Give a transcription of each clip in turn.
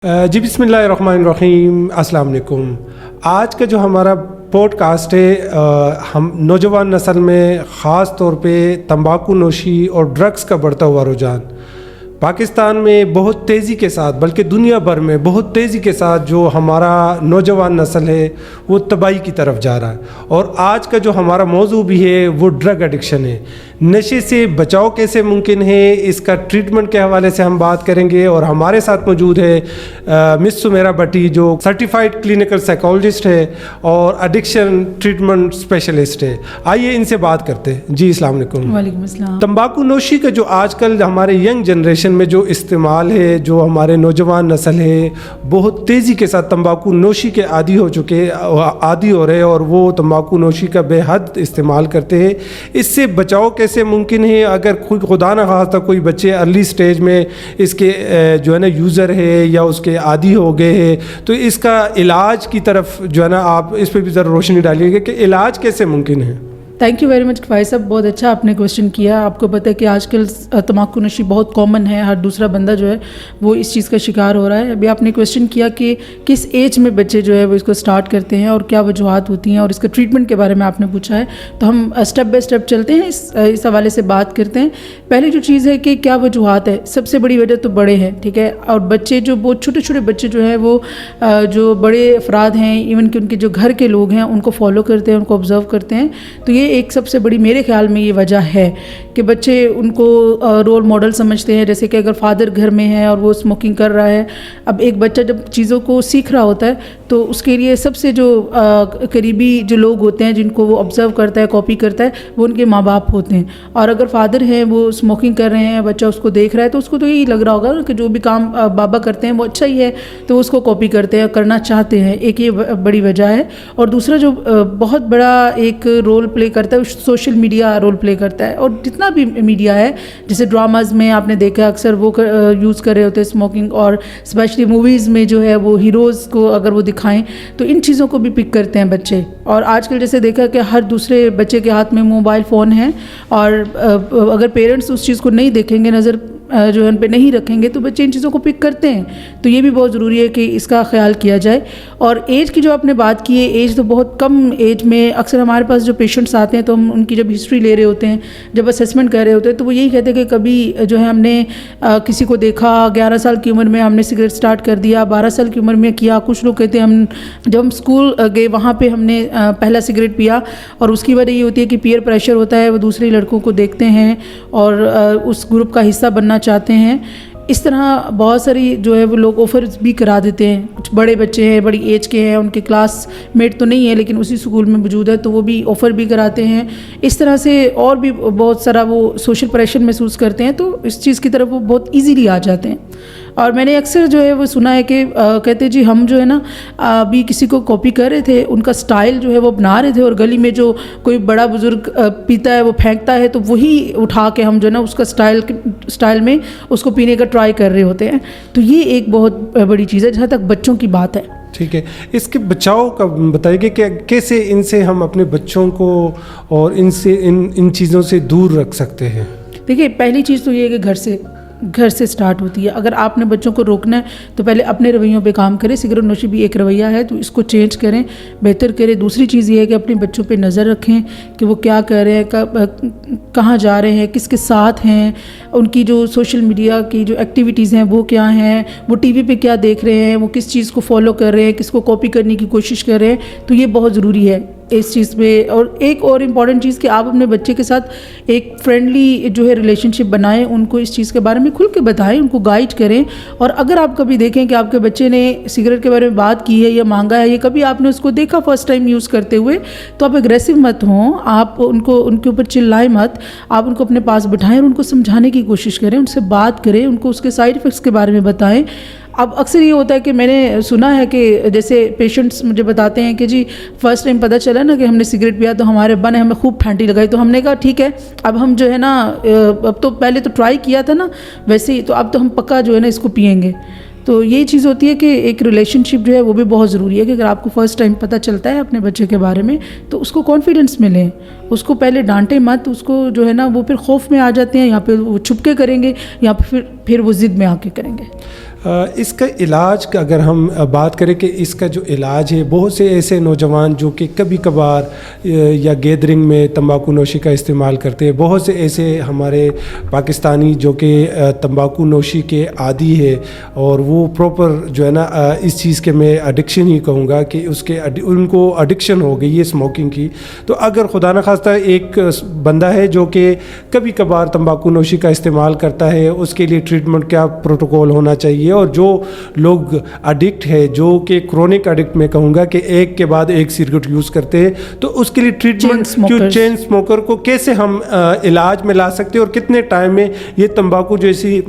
جی بسم اللہ الرحمن الرحیم، السلام علیکم۔ آج کا جو ہمارا پوڈ کاسٹ ہے ہم نوجوان نسل میں خاص طور پہ تمباکو نوشی اور ڈرگس کا بڑھتا ہوا رجحان پاکستان میں بہت تیزی کے ساتھ، بلکہ دنیا بھر میں بہت تیزی کے ساتھ جو ہمارا نوجوان نسل ہے وہ تباہی کی طرف جا رہا ہے۔ اور آج کا جو ہمارا موضوع بھی ہے وہ ڈرگ ایڈکشن ہے۔ نشے سے بچاؤ کیسے ممکن ہے، اس کا ٹریٹمنٹ کے حوالے سے ہم بات کریں گے، اور ہمارے ساتھ موجود ہے مس سمیرہ بٹی جو سرٹیفائڈ کلینکل سائیکالوجسٹ ہے اور ایڈکشن ٹریٹمنٹ اسپیشلسٹ ہے۔ آئیے ان سے بات کرتے ہیں۔ جی السلام علیکم۔ وعلیکم السلام۔ تمباکو نوشی کا جو آج کل ہمارے ینگ جنریشن میں جو استعمال ہے، جو ہمارے نوجوان نسل ہے بہت تیزی کے ساتھ تمباکو نوشی کے عادی ہو رہے اور وہ تمباکو نوشی کا بے حد استعمال کرتے ہیں۔ اس سے بچاؤ کیسے ممکن ہے؟ اگر کوئی خدا نہ خواستہ کوئی بچے ارلی سٹیج میں اس کے جو ہے نا یوزر ہے یا اس کے عادی ہو گئے ہیں، تو اس کا علاج کی طرف جو ہے نا آپ اس پہ بھی ذرا روشنی ڈالیے گا کہ علاج کیسے ممکن ہے۔ تھینک یو ویری مچ بھائی صاحب، بہت اچھا آپ نے کویشچن کیا۔ آپ کو پتہ ہے کہ آج کل تمباکو نوشی بہت کامن ہے، ہر دوسرا بندہ جو ہے وہ اس چیز کا شکار ہو رہا ہے۔ ابھی آپ نے کویشچن کیا کہ کس ایج میں بچے جو ہے وہ اس کو سٹارٹ کرتے ہیں اور کیا وجوہات ہوتی ہیں، اور اس کا ٹریٹمنٹ کے بارے میں آپ نے پوچھا ہے، تو ہم اسٹیپ بائی اسٹیپ چلتے ہیں، اس حوالے سے بات کرتے ہیں۔ پہلے جو چیز ہے کہ کیا وجوہات ہے، سب سے بڑی وجہ تو بڑے ہیں، ٹھیک ہے، اور بچے جو بہت چھوٹے چھوٹے بچے جو ہیں وہ جو بڑے افراد ہیں، ایون کہ ان کے جو گھر کے لوگ ہیں ان کو فالو کرتے ہیں، ان کو آبزرو کرتے ہیں، تو یہ ایک سب سے بڑی میرے خیال میں یہ وجہ ہے کہ بچے ان کو رول ماڈل سمجھتے ہیں۔ جیسے کہ اگر فادر گھر میں ہے اور وہ اسموکنگ کر رہا ہے، اب ایک بچہ جب چیزوں کو سیکھ رہا ہوتا ہے تو اس کے لیے سب سے جو قریبی جو لوگ ہوتے ہیں جن کو وہ آبزرو کرتا ہے، کاپی کرتا ہے، وہ ان کے ماں باپ ہوتے ہیں۔ اور اگر فادر ہیں وہ اسموکنگ کر رہے ہیں، بچہ اس کو دیکھ رہا ہے، تو اس کو تو یہی لگ رہا ہوگا کہ جو بھی کام بابا کرتے ہیں وہ اچھا ہی ہے، تو اس کو کاپی کرتے ہیں، کرنا چاہتے ہیں۔ ایک یہ بڑی وجہ ہے۔ اور دوسرا جو بہت بڑا ایک رول پلے کرتا ہے سوشل میڈیا رول پلے کرتا ہے، اور جتنا بھی میڈیا ہے، جیسے ڈراماز میں آپ نے دیکھا اکثر وہ یوز کر رہے ہوتے ہیں اسموکنگ، اور اسپیشلی موویز میں جو ہے وہ ہیروز کو اگر وہ دکھائیں تو ان چیزوں کو بھی پک کرتے ہیں بچے۔ اور آج کل جیسے دیکھا کہ ہر دوسرے بچے کے ہاتھ میں موبائل فون ہے، اور اگر پیرنٹس اس چیز کو نہیں دیکھیں گے، نظر جو ہے ان پہ نہیں رکھیں گے، تو بچے ان چیزوں کو پک کرتے ہیں۔ تو یہ بھی بہت ضروری ہے کہ اس کا خیال کیا جائے۔ اور ایج کی جو آپ نے بات کی ہے، ایج تو بہت کم ایج میں اکثر ہمارے پاس جو پیشنٹس آتے ہیں تو ہم ان کی جب ہسٹری لے رہے ہوتے ہیں، جب اسیسمنٹ کر رہے ہوتے ہیں، تو وہ یہی کہتے ہیں کہ کبھی جو ہے ہم نے کسی کو دیکھا 11 سال کی عمر میں ہم نے سگریٹ سٹارٹ کر دیا، 12 سال کی عمر میں کیا۔ کچھ لوگ کہتے ہیں ہم جب ہم اسکول گئے وہاں پہ ہم نے پہلا سگریٹ پیا، اور اس کی وجہ یہ ہوتی ہے کہ پیئر پریشر ہوتا ہے، وہ دوسرے لڑکوں کو دیکھتے ہیں اور اس گروپ کا حصہ بننا چاہتے ہیں۔ اس طرح بہت ساری جو ہے وہ لوگ آفرز بھی کرا دیتے ہیں۔ کچھ بڑے بچے ہیں، بڑی ایج کے ہیں، ان کے کلاس میٹ تو نہیں ہے لیکن اسی اسکول میں موجود ہے، تو وہ بھی آفر بھی کراتے ہیں۔ اس طرح سے اور بھی بہت سارا وہ سوشل پریشر محسوس کرتے ہیں، تو اس چیز کی طرف وہ بہت ایزیلی آ جاتے ہیں۔ اور میں نے اکثر جو ہے وہ سنا ہے کہ کہتے جی ہم جو ہے نا ابھی کسی کو کاپی کر رہے تھے، ان کا سٹائل جو ہے وہ بنا رہے تھے، اور گلی میں جو کوئی بڑا بزرگ پیتا ہے وہ پھینکتا ہے، تو وہی اٹھا کے ہم جو ہے نا اس کا سٹائل میں اس کو پینے کا ٹرائی کر رہے ہوتے ہیں۔ تو یہ ایک بہت بڑی چیز ہے جہاں تک بچوں کی بات ہے۔ ٹھیک ہے، اس کے بچاؤ کا بتائیے کہ کیسے ان سے ہم اپنے بچوں کو اور ان چیزوں سے دور رکھ سکتے ہیں؟ دیکھیے، پہلی چیز تو یہ ہے کہ گھر سے سٹارٹ ہوتی ہے۔ اگر آپ نے بچوں کو روکنا ہے تو پہلے اپنے رویوں پہ کام کریں۔ سگریٹ نوشی بھی ایک رویہ ہے، تو اس کو چینج کریں، بہتر کریں۔ دوسری چیز یہ ہے کہ اپنے بچوں پہ نظر رکھیں کہ وہ کیا کر رہے ہیں، کہاں جا رہے ہیں، کس کے ساتھ ہیں، ان کی جو سوشل میڈیا کی جو ایکٹیویٹیز ہیں وہ کیا ہیں، وہ ٹی وی پہ کیا دیکھ رہے ہیں، وہ کس چیز کو فالو کر رہے ہیں، کس کو کاپی کرنے کی کوشش کر رہے ہیں۔ تو یہ بہت ضروری ہے اس چیز پہ۔ اور ایک اور امپورٹنٹ چیز کہ آپ اپنے بچے کے ساتھ ایک فرینڈلی جو ہے ریلیشن شپ بنائیں، ان کو اس چیز کے بارے میں کھل کے بتائیں، ان کو گائیڈ کریں۔ اور اگر آپ کبھی دیکھیں کہ آپ کے بچے نے سگریٹ کے بارے میں بات کی ہے یا مانگا ہے، یا کبھی آپ نے اس کو دیکھا فرسٹ ٹائم یوز کرتے ہوئے، تو آپ اگریسو مت ہوں، آپ ان کے اوپر چلائیں مت، آپ ان کو اپنے پاس بٹھائیں اور ان کو سمجھانے کی کوشش کریں، ان سے بات کریں، ان کو اس کے سائیڈ افیکٹس کے بارے میں بتائیں۔ اب اکثر یہ ہوتا ہے کہ میں نے سنا ہے کہ جیسے پیشنٹس مجھے بتاتے ہیں کہ جی فرسٹ ٹائم پتہ چلا نا کہ ہم نے سگریٹ پیا تو ہمارے ابا نے ہمیں خوب پھانٹی لگائی، تو ہم نے کہا ٹھیک ہے، اب ہم جو ہے نا اب تو پہلے تو ٹرائی کیا تھا نا ویسے ہی، تو اب تو ہم پکا جو ہے نا اس کو پئیں گے۔ تو یہ چیز ہوتی ہے کہ ایک ریلیشن شپ جو ہے وہ بھی بہت ضروری ہے کہ اگر آپ کو فرسٹ ٹائم پتہ چلتا ہے اپنے بچے کے بارے میں تو اس کو کانفیڈنس میں لیں، اس کو پہلے ڈانٹیں مت، اس کو جو ہے نا وہ پھر خوف میں آ جاتے ہیں، یہاں پہ وہ چھپ کے کریں گے یا پھر وہ ضد میں آ کے کریں گے۔ اس کا علاج کا اگر ہم بات کریں کہ اس کا جو علاج ہے، بہت سے ایسے نوجوان جو کہ کبھی کبھار یا گیدرنگ میں تمباکو نوشی کا استعمال کرتے ہیں، بہت سے ایسے ہمارے پاکستانی جو کہ تمباکو نوشی کے عادی ہے اور وہ پراپر جو ہے نا اس چیز کے میں ایڈکشن ہی کہوں گا کہ ان کو ایڈکشن ہو گئی ہے اسموکنگ کی. تو اگر خدا نخواستہ ایک بندہ ہے جو کہ کبھی کبھار تمباکو نوشی کا استعمال کرتا ہے، اس کے لیے ٹریٹمنٹ کیا پروٹوکول ہونا چاہیے، اور جو لوگ ایڈکٹ ہے جو کہ کرونک ایڈکٹ میں کہوں گا کہ ایک کے بعد ایک سگریٹ یوز کرتے ہیں، تو اس کے لیے ٹریٹمنٹ چین اسموکر کو کیسے ہم علاج میں لا سکتے ہیں اور کتنے ٹائم میں یہ تمباکو جیسی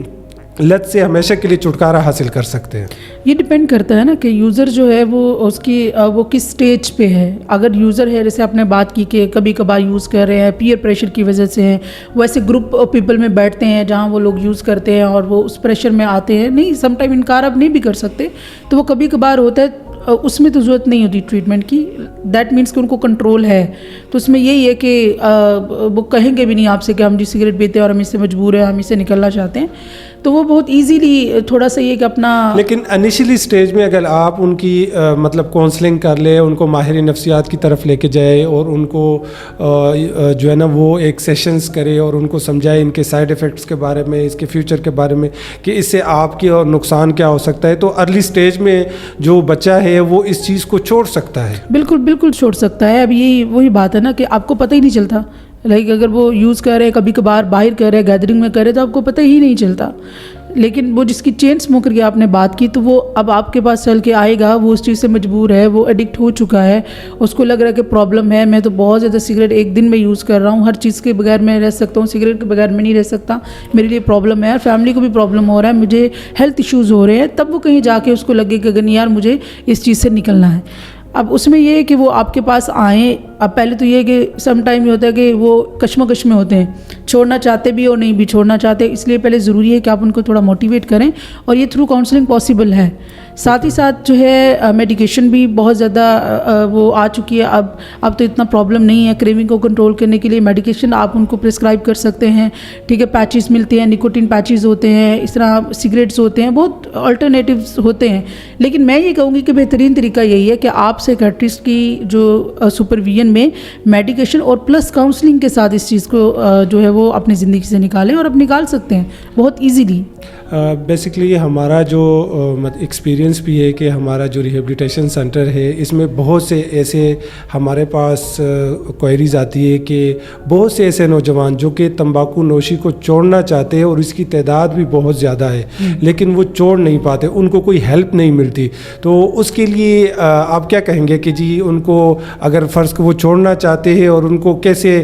لت سے ہمیشہ کے لیے چھٹکارا حاصل کر سکتے ہیں. یہ ڈپینڈ کرتا ہے نا کہ یوزر جو ہے وہ اس کی وہ کس سٹیج پہ ہے. اگر یوزر ہے، جیسے آپ نے بات کی کہ کبھی کبھار یوز کر رہے ہیں، پیئر پریشر کی وجہ سے ہیں، وہ ایسے گروپ پیپل میں بیٹھتے ہیں جہاں وہ لوگ یوز کرتے ہیں اور وہ اس پریشر میں آتے ہیں، نہیں سم ٹائم انکار اب نہیں بھی کر سکتے، تو وہ کبھی کبھار ہوتا ہے، اس میں تو ضرورت نہیں ہوتی ٹریٹمنٹ کی. دیٹ مینس کہ ان کو کنٹرول ہے. تو اس میں یہی ہے کہ وہ کہیں گے بھی نہیں آپ سے کہ ہم جی سگریٹ پیتے ہیں اور ہم اس سے مجبور ہیں، ہم اس سے نکلنا چاہتے ہیں. تو وہ بہت ایزیلی تھوڑا سا یہ کہ اپنا، لیکن انیشلی سٹیج میں اگر آپ ان کی مطلب کونسلنگ کر لیں، ان کو ماہر نفسیات کی طرف لے کے جائے اور ان کو جو ہے نا وہ ایک سیشنز کرے اور ان کو سمجھائے ان کے سائیڈ ایفیکٹس کے بارے میں، اس کے فیوچر کے بارے میں کہ اس سے آپ کی اور نقصان کیا ہو سکتا ہے، تو ارلی سٹیج میں جو بچہ ہے وہ اس چیز کو چھوڑ سکتا ہے. بالکل بالکل چھوڑ سکتا ہے. اب یہی وہی بات ہے نا کہ آپ کو پتہ ہی نہیں چلتا، لائک اگر وہ یوز کر رہے، کبھی کبھار باہر کر رہے، گیدرنگ میں کر رہے، تو آپ کو پتہ ہی نہیں چلتا. لیکن وہ جس کی چین اسموکر کی آپ نے بات کی، تو وہ اب آپ کے پاس چل کے آئے گا، وہ اس چیز سے مجبور ہے، وہ ایڈکٹ ہو چکا ہے، اس کو لگ رہا ہے کہ پرابلم ہے، میں تو بہت زیادہ سگریٹ ایک دن میں یوز کر رہا ہوں، ہر چیز کے بغیر میں رہ سکتا ہوں، سگریٹ کے بغیر میں نہیں رہ سکتا، میرے لیے پرابلم ہے، اور فیملی کو بھی پرابلم ہو رہا ہے، مجھے ہیلتھ ایشوز ہو رہے ہیں. تب وہ کہیں جا کے اس کو لگے کہ اگر نہیں یار مجھے اس چیز سے نکلنا ہے. اب اس میں یہ ہے کہ وہ آپ کے پاس آئیں. اب پہلے تو یہ ہے کہ سم ٹائم یہ ہوتا ہے کہ وہ کشمکش میں ہوتے ہیں، چھوڑنا چاہتے بھی اور نہیں بھی چھوڑنا چاہتے، اس لیے پہلے ضروری ہے کہ آپ ان کو تھوڑا موٹیویٹ کریں، اور یہ تھرو کاؤنسلنگ پاسبل ہے. ساتھ ہی ساتھ جو ہے میڈیکیشن بھی بہت زیادہ وہ آ چکی ہے. اب تو اتنا پرابلم نہیں ہے. کریونگ کو کنٹرول کرنے کے لیے میڈیکیشن آپ ان کو پرسکرائب کر سکتے ہیں. ٹھیک ہے، پیچز ملتے ہیں، نکوٹین پیچز ہوتے ہیں، اس طرح سگریٹس ہوتے ہیں، بہت الٹرنیٹیوز ہوتے ہیں. لیکن میں یہ کہوں گی کہ بہترین طریقہ یہی ہے کہ آپ سائیکیٹرسٹ کی جو سپرویژن میں میڈیکیشن اور پلس کاؤنسلنگ کے ساتھ اس چیز کو جو ہے وہ اپنی زندگی سے نکالیں، اور اب نکال سکتے ہیں بہت ایزیلی. بیسکلی ہمارا جو ایکسپیرینس بھی ہے کہ ہمارا جو ریہیبلیٹیشن سینٹر ہے، اس میں بہت سے ایسے ہمارے پاس کوئریز آتی ہے کہ بہت سے ایسے نوجوان جو کہ تمباکو نوشی کو چھوڑنا چاہتے ہیں، اور اس کی تعداد بھی بہت زیادہ ہے، لیکن وہ چھوڑ نہیں پاتے، ان کو کوئی ہیلپ نہیں ملتی. تو اس کے لیے آپ کیا کہیں گے کہ جی ان کو اگر فرض وہ چھوڑنا چاہتے ہیں اور ان کو کیسے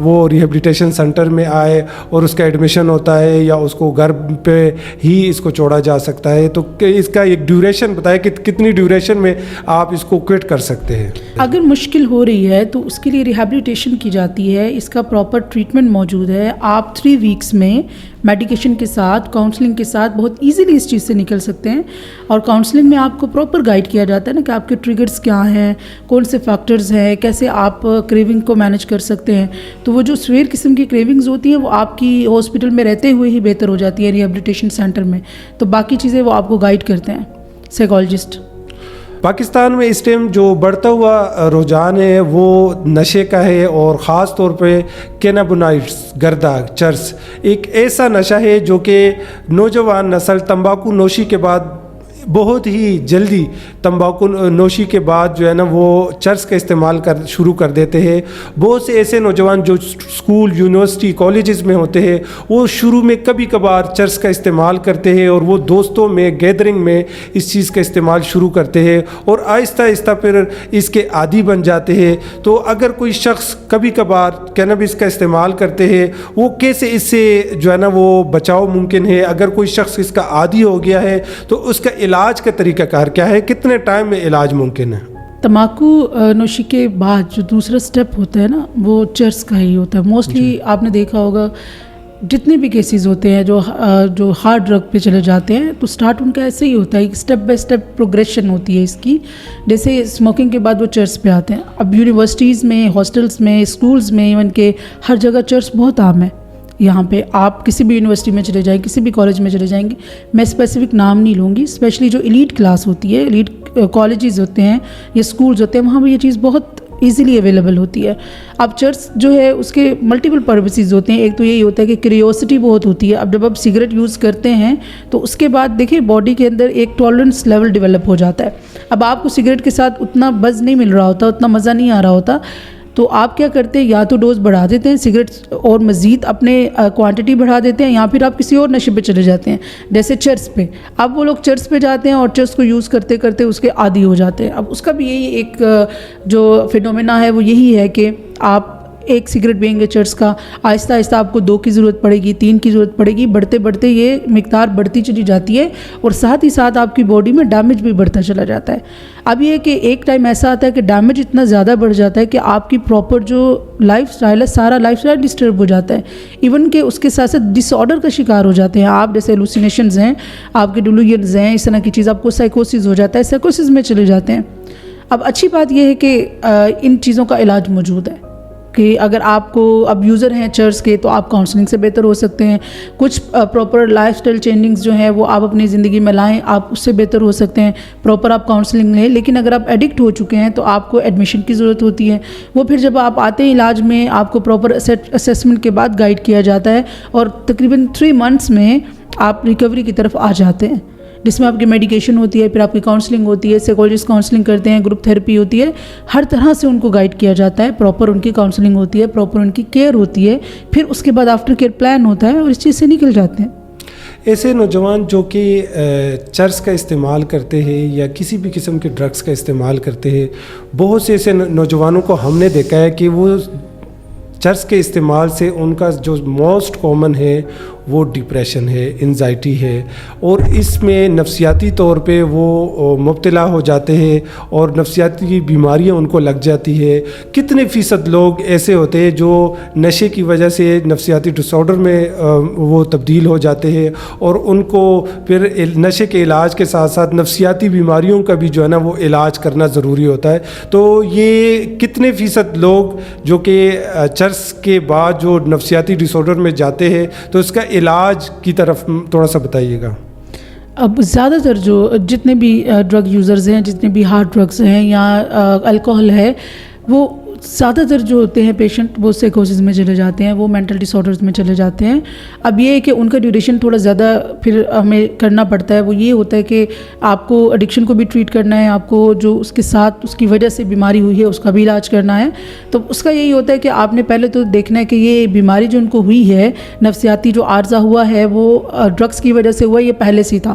وہ ریہیبلیٹیشن سینٹر میں آئے اور اس کا ایڈمیشن ہوتا ہے، یا اس کو گھر پہ ہی اس کو چھوڑا جا سکتا ہے، تو اس کا ایک ڈیوریشن بتائیں کہ کتنی ڈیوریشن میں آپ اس کو کوئٹ کر سکتے ہیں؟ اگر مشکل ہو رہی ہے تو اس کے لیے ریہیبلیٹیشن کی جاتی ہے، اس کا پراپر ٹریٹمنٹ موجود ہے. آپ 3 ویکس میں میڈیکیشن کے ساتھ، کاؤنسلنگ کے ساتھ بہت ایزیلی اس چیز سے نکل سکتے ہیں. اور کاؤنسلنگ میں آپ کو پراپر گائیڈ کیا جاتا ہے نا کہ آپ کے ٹریگرز کیا ہیں، کون سے فیکٹرز ہیں، کیسے آپ کریونگ کو مینیج کر سکتے ہیں. تو وہ جو سویر قسم کی کریونگز ہوتی ہیں وہ آپ کی ہاسپٹل میں رہتے ہوئے ہی بہتر ہو جاتی ہے ریہیبلیٹیشن سینٹر میں. تو باقی چیزیں وہ آپ کو گائیڈ کرتے ہیں سائیکالوجسٹ. پاکستان میں اس ٹائم جو بڑھتا ہوا رجحان ہے وہ نشے کا ہے، اور خاص طور پہ کینابونائڈس، گردہ، چرس ایک ایسا نشہ ہے جو کہ نوجوان نسل تمباکو نوشی کے بعد بہت ہی جلدی تمباکو نوشی کے بعد جو ہے نا وہ چرس کا استعمال شروع کر دیتے ہیں. بہت سے ایسے نوجوان جو اسکول، یونیورسٹی، کالجز میں ہوتے ہیں، وہ شروع میں کبھی کبھار چرس کا استعمال کرتے ہیں، اور وہ دوستوں میں گیدرنگ میں اس چیز کا استعمال شروع کرتے ہیں، اور آہستہ آہستہ پھر اس کے عادی بن جاتے ہیں. تو اگر کوئی شخص کبھی کبھار کینابis کا استعمال کرتے ہیں، وہ کیسے اس سے جو ہے نا وہ بچاؤ ممکن ہے؟ اگر کوئی شخص اس کا عادی ہو گیا ہے تو اس کا علاج کا طریقہ کار کیا ہے؟ کتنے ٹائم میں علاج ممکن ہے؟ تمباکو نوشی کے بعد جو دوسرا سٹیپ ہوتا ہے نا وہ چرس کا ہی ہوتا ہے. موسٹلی آپ نے دیکھا ہوگا جتنے بھی کیسز ہوتے ہیں جو ہارڈ ڈرگ پہ چلے جاتے ہیں، تو سٹارٹ ان کا ایسے ہی ہوتا ہے، اسٹیپ بائی اسٹیپ پروگریشن ہوتی ہے اس کی. جیسے اسموکنگ کے بعد وہ چرس پہ آتے ہیں. اب یونیورسٹیز میں، ہاسٹلس میں، اسکولز میں، ایون کہ ہر جگہ چرس بہت عام ہے. یہاں پہ آپ کسی بھی یونیورسٹی میں چلے جائیں, کسی بھی کالج میں چلے جائیں گے, میں اسپیسیفک نام نہیں لوں گی, اسپیشلی جو ایلیٹ کلاس ہوتی ہے, ایلیٹ کالجز ہوتے ہیں یا اسکولز ہوتے ہیں, وہاں پہ یہ چیز بہت ایزیلی اویلیبل ہوتی ہے. اب چرس جو ہے اس کے ملٹیپل پرپسز ہوتے ہیں. ایک تو یہی ہوتا ہے کہ کریوسٹی بہت ہوتی ہے. اب جب آپ سگریٹ یوز کرتے ہیں تو اس کے بعد دیکھیں باڈی کے اندر ایک ٹالرنس لیول ڈیولپ ہو جاتا ہے. اب آپ کو سگریٹ کے ساتھ اتنا بز نہیں مل رہا ہوتا, اتنا مزہ نہیں آ رہا ہوتا, تو آپ کیا کرتے ہیں, یا تو ڈوز بڑھا دیتے ہیں سگریٹ اور مزید اپنے کوانٹٹی بڑھا دیتے ہیں, یا پھر آپ کسی اور نشے پہ چلے جاتے ہیں جیسے چرس پہ. اب وہ لوگ چرس پہ جاتے ہیں اور چرس کو یوز کرتے کرتے اس کے عادی ہو جاتے ہیں. اب اس کا بھی یہی ایک جو فینومینا ہے وہ یہی ہے کہ آپ ایک سگریٹ پئیں گے چرس کا, آہستہ آہستہ آپ کو 2 کی ضرورت پڑے گی, 3 کی ضرورت پڑے گی, بڑھتے بڑھتے یہ مقدار بڑھتی چلی جاتی ہے اور ساتھ ہی ساتھ آپ کی باڈی میں ڈیمیج بھی بڑھتا چلا جاتا ہے. اب یہ کہ ایک ٹائم ایسا آتا ہے کہ ڈیمیج اتنا زیادہ بڑھ جاتا ہے کہ آپ کی پراپر جو لائف سٹائل ہے سارا لائف سٹائل ڈسٹرب ہو جاتا ہے. ایون کہ اس کے ساتھ ساتھ ڈس آرڈر کا شکار ہو جاتے ہیں آپ, جیسے ہیلوسینیشنز ہیں, آپ کے ڈیلوژنز ہیں, اس طرح کی چیز, آپ کو سائیکوسس ہو جاتا ہے, سائیکوسس میں چلے جاتے ہیں. اب اچھی بات یہ ہے کہ ان چیزوں کا علاج موجود ہے کہ اگر آپ کو اب یوزر ہیں چرس کے تو آپ کاؤنسلنگ سے بہتر ہو سکتے ہیں. کچھ پراپر لائف سٹائل چینجنگز جو ہیں وہ آپ اپنی زندگی میں لائیں, آپ اس سے بہتر ہو سکتے ہیں. پراپر آپ کاؤنسلنگ لیں. لیکن اگر آپ ایڈکٹ ہو چکے ہیں تو آپ کو ایڈمیشن کی ضرورت ہوتی ہے. وہ پھر جب آپ آتے ہیں علاج میں آپ کو پراپر اسیسمنٹ کے بعد گائیڈ کیا جاتا ہے اور تقریباً 3 months میں آپ ریکوری کی طرف آ جاتے ہیں, جس میں آپ کی میڈیکیشن ہوتی ہے, پھر آپ کی کاؤنسلنگ ہوتی ہے, سائیکالوجسٹ کاؤنسلنگ کرتے ہیں, گروپ تھیراپی ہوتی ہے, ہر طرح سے ان کو گائیڈ کیا جاتا ہے. پراپر ان کی کاؤنسلنگ ہوتی ہے, پراپر ان کی کیئر ہوتی ہے, پھر اس کے بعد آفٹر کیئر پلان ہوتا ہے اور اس چیز سے نکل جاتے ہیں. ایسے نوجوان جو کہ چرس کا استعمال کرتے ہیں یا کسی بھی قسم کے ڈرگس کا استعمال کرتے ہیں, بہت سے ایسے نوجوانوں کو ہم نے دیکھا ہے کہ وہ چرس کے استعمال سے ان کا جو موسٹ کامن ہے وہ ڈپریشن ہے, انزائٹی ہے, اور اس میں نفسیاتی طور پہ وہ مبتلا ہو جاتے ہیں اور نفسیاتی بیماریاں ان کو لگ جاتی ہے. کتنے فیصد لوگ ایسے ہوتے ہیں جو نشے کی وجہ سے نفسیاتی ڈس آرڈر میں وہ تبدیل ہو جاتے ہیں اور ان کو پھر نشے کے علاج کے ساتھ ساتھ نفسیاتی بیماریوں کا بھی جو ہے نا وہ علاج کرنا ضروری ہوتا ہے. تو یہ کتنے فیصد لوگ جو کہ چرس کے بعد جو نفسیاتی ڈس آرڈر میں جاتے ہیں, تو اس کا علاج کی طرف تھوڑا سا بتائیے گا. اب زیادہ تر جو جتنے بھی ڈرگ یوزرز ہیں, جتنے بھی ہارڈ ڈرگس ہیں یا الکوہل ہے, وہ زیادہ تر جو ہوتے ہیں پیشنٹ وہ سائیکوسس میں چلے جاتے ہیں, وہ مینٹل ڈس آرڈرز میں چلے جاتے ہیں. اب یہ ہے کہ ان کا ڈیوریشن تھوڑا زیادہ پھر ہمیں کرنا پڑتا ہے. وہ یہ ہوتا ہے کہ آپ کو ایڈکشن کو بھی ٹریٹ کرنا ہے, آپ کو جو اس کے ساتھ اس کی وجہ سے بیماری ہوئی ہے اس کا بھی علاج کرنا ہے. تو اس کا یہی ہوتا ہے کہ آپ نے پہلے تو دیکھنا ہے کہ یہ بیماری جو ان کو ہوئی ہے, نفسیاتی جو عارضہ ہوا ہے وہ ڈرگس کی وجہ سے ہوا, یہ پہلے سے تھا.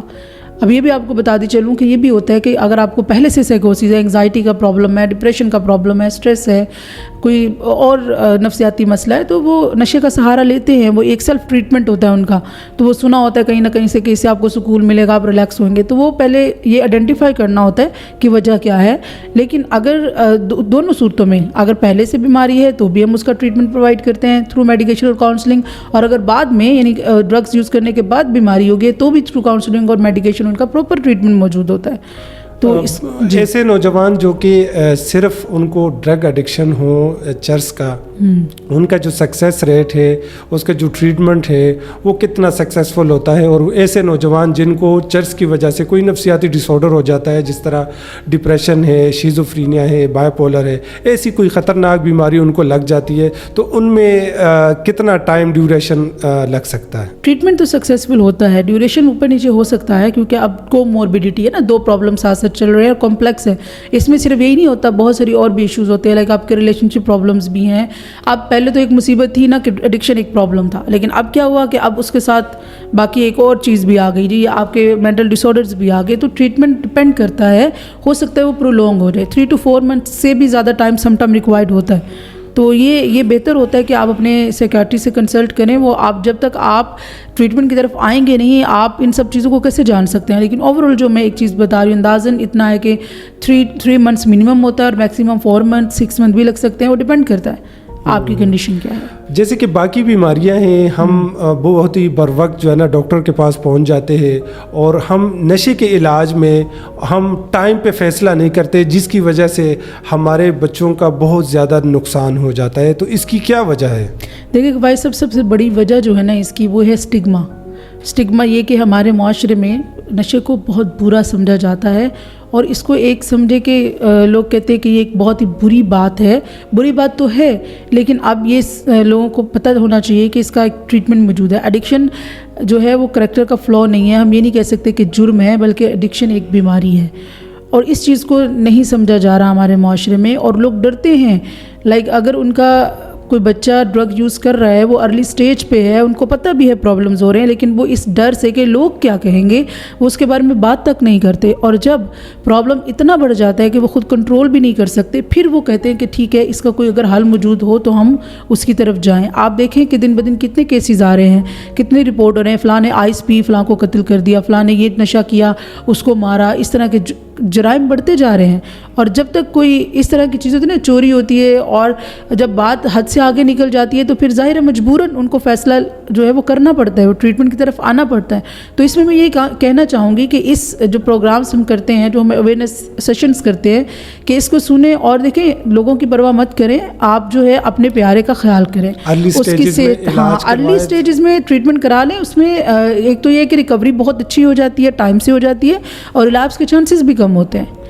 اب یہ بھی آپ کو بتا دی چلوں کہ یہ بھی ہوتا ہے کہ اگر آپ کو پہلے سے سائیکوسس ہے, انگزائٹی کا پرابلم ہے, ڈپریشن کا پرابلم ہے, اسٹریس ہے, کوئی اور نفسیاتی مسئلہ ہے, تو وہ نشے کا سہارا لیتے ہیں. وہ ایک سیلف ٹریٹمنٹ ہوتا ہے ان کا, تو وہ سنا ہوتا ہے کہیں نہ کہیں سے کہ اس سے آپ کو سکون ملے گا, آپ ریلیکس ہوئیں گے. تو وہ پہلے یہ آئیڈینٹیفائی کرنا ہوتا ہے کہ وجہ کیا ہے. لیکن اگر دونوں صورتوں میں اگر پہلے سے بیماری ہے تو بھی ہم اس کا ٹریٹمنٹ پرووائڈ کرتے ہیں تھرو میڈیکیشن اور کاؤنسلنگ, اور اگر بعد میں یعنی ڈرگس یوز کرنے کے بعد بیماری ہوگی تو بھی تھرو کاؤنسلنگ اور میڈیکیشن ان کا پراپر ٹریٹمنٹ موجود ہوتا ہے. تو ایسے نوجوان جو کہ صرف ان کو ڈرگ ایڈکشن ہو چرس کا, ان کا جو سکسیس ریٹ ہے, اس کا جو ٹریٹمنٹ ہے وہ کتنا سکسیسفل ہوتا ہے, اور ایسے نوجوان جن کو چرس کی وجہ سے کوئی نفسیاتی ڈس آرڈر ہو جاتا ہے, جس طرح ڈپریشن ہے, شیزوفرینیا ہے, بائی پولر ہے, ایسی کوئی خطرناک بیماری ان کو لگ جاتی ہے, تو ان میں کتنا ٹائم ڈیوریشن لگ سکتا ہے؟ ٹریٹمنٹ تو سکسیسفل ہوتا ہے, ڈیوریشن اوپر نیچے ہو سکتا ہے کیونکہ اب کو موربیڈیٹی ہے نا, 2 پرابلم ساتھ ساتھ چل رہے ہیں اور کمپلیکس ہے. اس میں صرف یہی نہیں ہوتا, بہت ساری اور بھی ایشوز ہوتے ہیں, لائک آپ کے ریلیشن شپ پرابلمس بھی ہیں. اب پہلے تو ایک مصیبت تھی نا کہ ایڈکشن ایک پرابلم تھا, لیکن اب کیا ہوا کہ اب اس کے ساتھ باقی ایک اور چیز بھی آ گئی جی, آپ کے مینٹل ڈس آرڈرز بھی آ گئے. تو ٹریٹمنٹ ڈپینڈ کرتا ہے, ہو سکتا ہے وہ پرولونگ ہو جائے, 3 to 4 months سے بھی زیادہ ٹائم سم ٹائم ریکوائرڈ ہوتا ہے. تو یہ بہتر ہوتا ہے کہ آپ اپنے سائیکیٹری سے کنسلٹ کریں. وہ آپ جب تک آپ ٹریٹمنٹ کی طرف آئیں گے نہیں, آپ ان سب چیزوں کو کیسے جان سکتے ہیں. لیکن اوور آل جو میں ایک چیز بتا رہی ہوں, اندازاً اتنا ہے کہ 3 months منیمم ہوتا ہے اور میکسیمم 4 months 6 months بھی لگ سکتے ہیں, وہ ڈپینڈ کرتا ہے آپ کی کنڈیشن کیا ہے؟ جیسے کہ باقی بیماریاں ہیں، ہم بہت ہی بر وقت جو ہے نا ڈاکٹر کے پاس پہنچ جاتے ہیں، اور ہم نشے کے علاج میں ہم ٹائم پہ فیصلہ نہیں کرتے، جس کی وجہ سے ہمارے بچوں کا بہت زیادہ نقصان ہو جاتا ہے. تو اس کی کیا وجہ ہے؟ دیکھیں بھائی صاحب، سب سے بڑی وجہ جو ہے نا اس کی وہ ہے اسٹگما. یہ کہ ہمارے معاشرے میں نشے کو بہت برا سمجھا جاتا ہے، اور اس کو ایک سمجھے کہ لوگ کہتے ہیں کہ یہ ایک بہت ہی بری بات ہے. بری بات تو ہے، لیکن اب یہ لوگوں کو پتہ ہونا چاہیے کہ اس کا ایک ٹریٹمنٹ موجود ہے. ایڈکشن جو ہے وہ کریکٹر کا فلاء نہیں ہے، ہم یہ نہیں کہہ سکتے کہ جرم ہے، بلکہ ایڈکشن ایک بیماری ہے، اور اس چیز کو نہیں سمجھا جا رہا ہمارے معاشرے میں. اور لوگ ڈرتے ہیں، اگر ان کا کوئی بچہ ڈرگ یوز کر رہا ہے، وہ ارلی سٹیج پہ ہے، ان کو پتہ بھی ہے پرابلمز ہو رہے ہیں، لیکن وہ اس ڈر سے کہ لوگ کیا کہیں گے وہ اس کے بارے میں بات تک نہیں کرتے. اور جب پرابلم اتنا بڑھ جاتا ہے کہ وہ خود کنٹرول بھی نہیں کر سکتے، پھر وہ کہتے ہیں کہ ٹھیک ہے، اس کا کوئی اگر حل موجود ہو تو ہم اس کی طرف جائیں. آپ دیکھیں کہ دن بدن کتنے کیسز آ رہے ہیں، کتنے رپورٹ ہو رہے ہیں، فلاں نے آئس پی، فلاں کو قتل کر دیا، فلاں نے یہ نشہ کیا، اس کو مارا. اس طرح کے جرائم بڑھتے جا رہے ہیں. اور جب تک کوئی اس طرح کی چیزیں ہوتی ہے نا، چوری ہوتی ہے، اور جب بات حد سے آگے نکل جاتی ہے تو پھر ظاہر ہے مجبوراً ان کو فیصلہ جو ہے وہ کرنا پڑتا ہے، وہ ٹریٹمنٹ کی طرف آنا پڑتا ہے. تو اس میں یہ کہنا چاہوں گی کہ اس جو پروگرامز ہم کرتے ہیں، جو ہم اویئرنیس سیشنز کرتے ہیں، کہ اس کو سنیں اور دیکھیں، لوگوں کی پرواہ مت کریں، آپ جو ہے اپنے پیارے کا خیال کریں، اس کی صحت. ہاں، ارلی سٹیجز میں ٹریٹمنٹ کرا لیں. اس میں ایک تو یہ کہ ریکوری بہت اچھی ہو جاتی ہے، ٹائم سے ہو جاتی ہے، اور ریلیپس کے چانسز بھی کم ہوتے ہیں.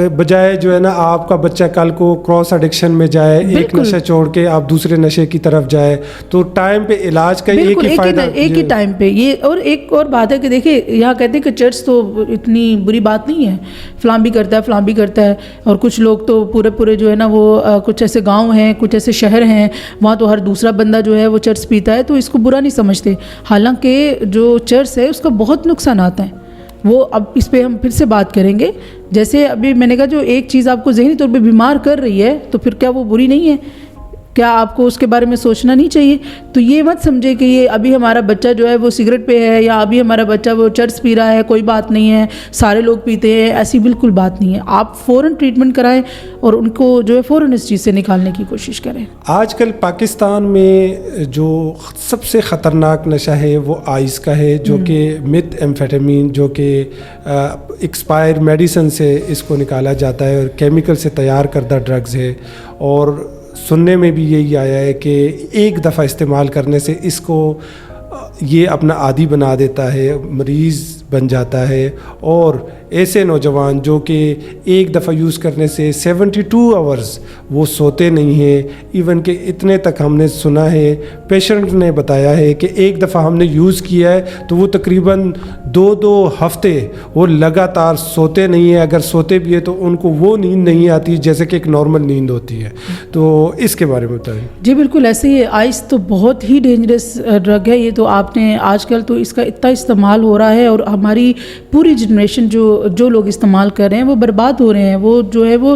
بجائے جو ہے نا آپ کا بچہ کل کو کراس ایڈکشن میں جائے، ایک نشہ چھوڑ کے آپ دوسرے نشے کی طرف جائے، تو ٹائم پہ علاج کا ایک ہی فائدہ، ایک ہی ٹائم پہ. یہ اور ایک اور بات ہے کہ دیکھیں، یہاں کہتے ہیں کہ چرچ تو اتنی بری بات نہیں ہے، فلاں بھی کرتا ہے، فلاں بھی کرتا ہے. اور کچھ لوگ تو پورے جو ہے نا وہ کچھ ایسے گاؤں ہیں، کچھ ایسے شہر ہیں، وہاں تو ہر دوسرا بندہ جو ہے وہ چرچ پیتا ہے، تو اس کو برا نہیں سمجھتے. حالانکہ جو چرچ ہے اس کا بہت نقصانات ہیں. وہ اب اس پہ ہم پھر سے بات کریں گے. جیسے ابھی میں نے کہا، جو ایک چیز آپ کو ذہنی طور پہ بیمار کر رہی ہے تو پھر کیا وہ بری نہیں ہے؟ کیا آپ کو اس کے بارے میں سوچنا نہیں چاہیے؟ تو یہ مت سمجھے کہ یہ ابھی ہمارا بچہ جو ہے وہ سگریٹ پہ ہے، یا ابھی ہمارا بچہ وہ چرس پی رہا ہے، کوئی بات نہیں ہے، سارے لوگ پیتے ہیں. ایسی بالکل بات نہیں ہے. آپ فوراً ٹریٹمنٹ کرائیں اور ان کو جو ہے فوراً اس چیز سے نکالنے کی کوشش کریں. آج کل پاکستان میں جو سب سے خطرناک نشہ ہے وہ آئس کا ہے، جو کہ میتھ ایمفیٹامین، جو کہ ایکسپائر میڈیسن سے اس کو نکالا جاتا ہے، اور کیمیکل سے تیار کردہ ڈرگز ہے. اور سننے میں بھی یہی آیا ہے کہ ایک دفعہ استعمال کرنے سے اس کو یہ اپنا عادی بنا دیتا ہے، مریض بن جاتا ہے. اور ایسے نوجوان جو کہ ایک دفعہ یوز کرنے سے 72 آورز وہ سوتے نہیں ہیں. ایون کہ اتنے تک ہم نے سنا ہے، پیشنٹ نے بتایا ہے کہ ایک دفعہ ہم نے یوز کیا ہے تو وہ تقریباً 2 ہفتے وہ لگاتار سوتے نہیں ہیں. اگر سوتے بھی ہیں تو ان کو وہ نیند نہیں آتی جیسے کہ ایک نارمل نیند ہوتی ہے. تو اس کے بارے میں بتائیں. جی بالکل ایسے ہی. آئس تو بہت ہی ڈینجرس ڈرگ ہے. یہ تو آپ نے آج کل تو اس کا اتنا استعمال ہو رہا ہے، اور ہماری پوری جنریشن جو لوگ استعمال کر رہے ہیں وہ برباد ہو رہے ہیں، وہ جو ہے وہ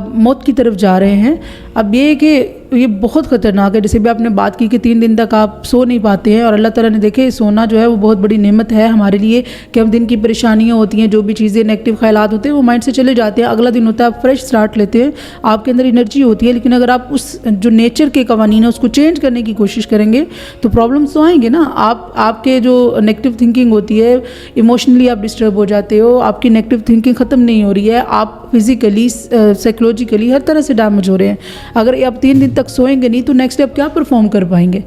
موت کی طرف جا رہے ہیں. اب یہ کہ یہ بہت خطرناک ہے. جیسے بھی آپ نے بات کی کہ 3 دن تک آپ سو نہیں پاتے ہیں، اور اللہ تعالیٰ نے دیکھے سونا جو ہے وہ بہت بڑی نعمت ہے ہمارے لیے، کہ ہم دن کی پریشانیاں ہوتی ہیں، جو بھی چیزیں نیگیٹو خیالات ہوتے ہیں وہ مائنڈ سے چلے جاتے ہیں. اگلا دن ہوتا ہے آپ فریش سٹارٹ لیتے ہیں، آپ کے اندر انرجی ہوتی ہے. لیکن اگر آپ اس جو نیچر کے قوانین ہیں اس کو چینج کرنے کی کوشش کریں گے تو پرابلمس تو آئیں گے نا. آپ کے جو نیگیٹو تھنکنگ ہوتی ہے، ایموشنلی آپ ڈسٹرب ہو جاتے ہو، آپ کی نیگیٹو تھنکنگ ختم نہیں ہو رہی ہے، آپ فزیکلی سائیکولوجیکلی ہر طرح سے ڈیمیج ہو رہے ہیں. اگر آپ 3 دن تک سوئیں گے نہیں تو نیکسٹ ڈے آپ کیا پرفارم کر پائیں گے؟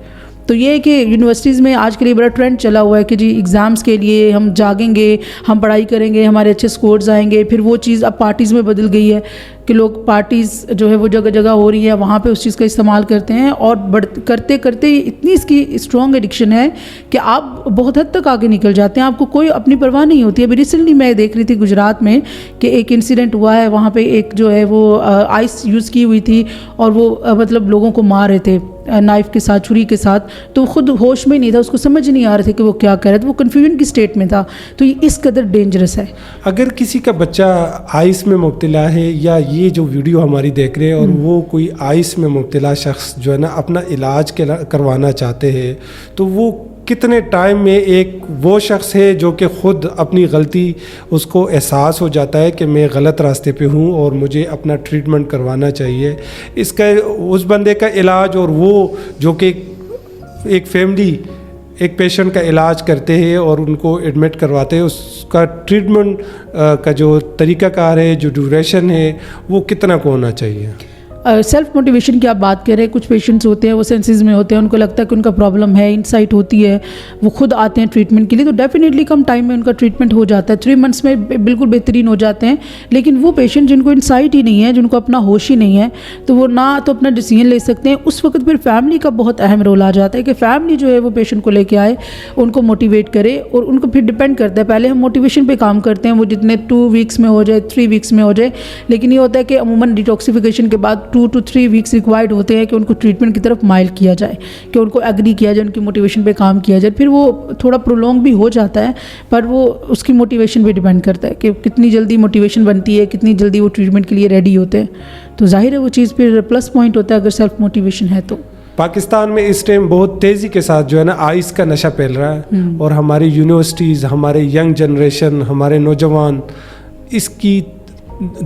تو یہ ہے کہ یونیورسٹیز میں آج کے لیے بڑا ٹرینڈ چلا ہوا ہے کہ جی ایگزامس کے لیے ہم جاگیں گے، ہم پڑھائی کریں گے، ہمارے اچھے سکورز آئیں گے. پھر وہ چیز اب پارٹیز میں بدل گئی ہے کہ لوگ پارٹیز جو ہے وہ جگہ جگہ ہو رہی ہیں، وہاں پہ اس چیز کا استعمال کرتے ہیں، اور کرتے کرتے اتنی اس کی اسٹرانگ ایڈکشن ہے کہ آپ بہت حد تک آگے نکل جاتے ہیں. آپ کو کوئی اپنی پرواہ نہیں ہوتی ہے. ابھی ریسنٹلی میں دیکھ رہی تھی گجرات میں کہ ایک انسیڈنٹ ہوا ہے، وہاں پہ ایک جو ہے وہ آئس یوز کی ہوئی تھی، اور وہ مطلب لوگوں کو مار رہے تھے نائف کے ساتھ، چھری کے ساتھ. تو خود ہوش میں نہیں تھا، اس کو سمجھ نہیں آ رہے تھے کہ وہ کیا کر رہا تھا، وہ کنفیوژن کی اسٹیٹ میں تھا. تو یہ اس قدر ڈینجرس ہے. اگر کسی کا بچہ آئس میں مبتلا ہے، یا یہ جو ویڈیو ہماری دیکھ رہے ہیں اور وہ کوئی آئس میں مبتلا شخص جو ہے نا اپنا علاج کروانا چاہتے ہیں، تو وہ کتنے ٹائم میں ایک وہ شخص ہے جو کہ خود اپنی غلطی اس کو احساس ہو جاتا ہے کہ میں غلط راستے پہ ہوں اور مجھے اپنا ٹریٹمنٹ کروانا چاہیے. اس کا اس بندے کا علاج اور وہ جو کہ ایک فیملی ایک پیشنٹ کا علاج کرتے ہیں اور ان کو ایڈمٹ کرواتے ہیں, اس کا ٹریٹمنٹ کا جو طریقہ کار ہے, جو ڈیوریشن ہے, وہ کتنا کو ہونا چاہیے؟ سیلف موٹیویشن کی آپ بات کر رہے ہیں. کچھ پیشنٹس ہوتے ہیں وہ سینسز میں ہوتے ہیں, ان کو لگتا ہے کہ ان کا پرابلم ہے, انسائٹ ہوتی ہے, وہ خود آتے ہیں ٹریٹمنٹ کے لیے, تو ڈیفینیٹلی کم ٹائم میں ان کا ٹریٹمنٹ ہو جاتا ہے, 3 months میں بالکل بہترین ہو جاتے ہیں. لیکن وہ پیشنٹ جن کو انسائٹ ہی نہیں ہے, جن کو اپنا ہوش ہی نہیں ہے, تو وہ نہ تو اپنا ڈیسیژن لے سکتے ہیں. اس وقت پھر فیملی کا بہت اہم رول آ جاتا ہے کہ فیملی جو ہے وہ پیشنٹ کو لے کے آئے, ان کو موٹیویٹ کرے, اور ان کو پھر ڈپینڈ کرتا ہے. پہلے ہم موٹیویشن پہ کام کرتے ہیں, وہ جتنے 2 weeks میں ہو جائے, 3 weeks میں ہو جائے, لیکن یہ ہوتا ہے کہ عموماً ڈیٹاکسیفیکیشن کے بعد 2 to 3 weeks ریکوائرڈ ہوتے ہیں کہ ان کو ٹریٹمنٹ کی طرف مائل کیا جائے, کہ ان کو ایگری کیا جائے, ان کی موٹیویشن پہ کام کیا جائے. پھر وہ تھوڑا پرولونگ بھی ہو جاتا ہے, پر وہ اس کی موٹیویشن پہ ڈیپینڈ کرتا ہے کہ کتنی جلدی موٹیویشن بنتی ہے, کتنی جلدی وہ ٹریٹمنٹ کے لیے ریڈی ہوتے ہیں. تو ظاہر ہے وہ چیز پھر پلس پوائنٹ ہوتا ہے اگر سیلف موٹیویشن ہے تو. پاکستان میں اس ٹائم بہت تیزی کے ساتھ جو ہے نا آئس کا نشہ پھیل رہا ہے, اور ہماری یونیورسٹیز, ہمارے ینگ جنریشن, ہمارے نوجوان اس کی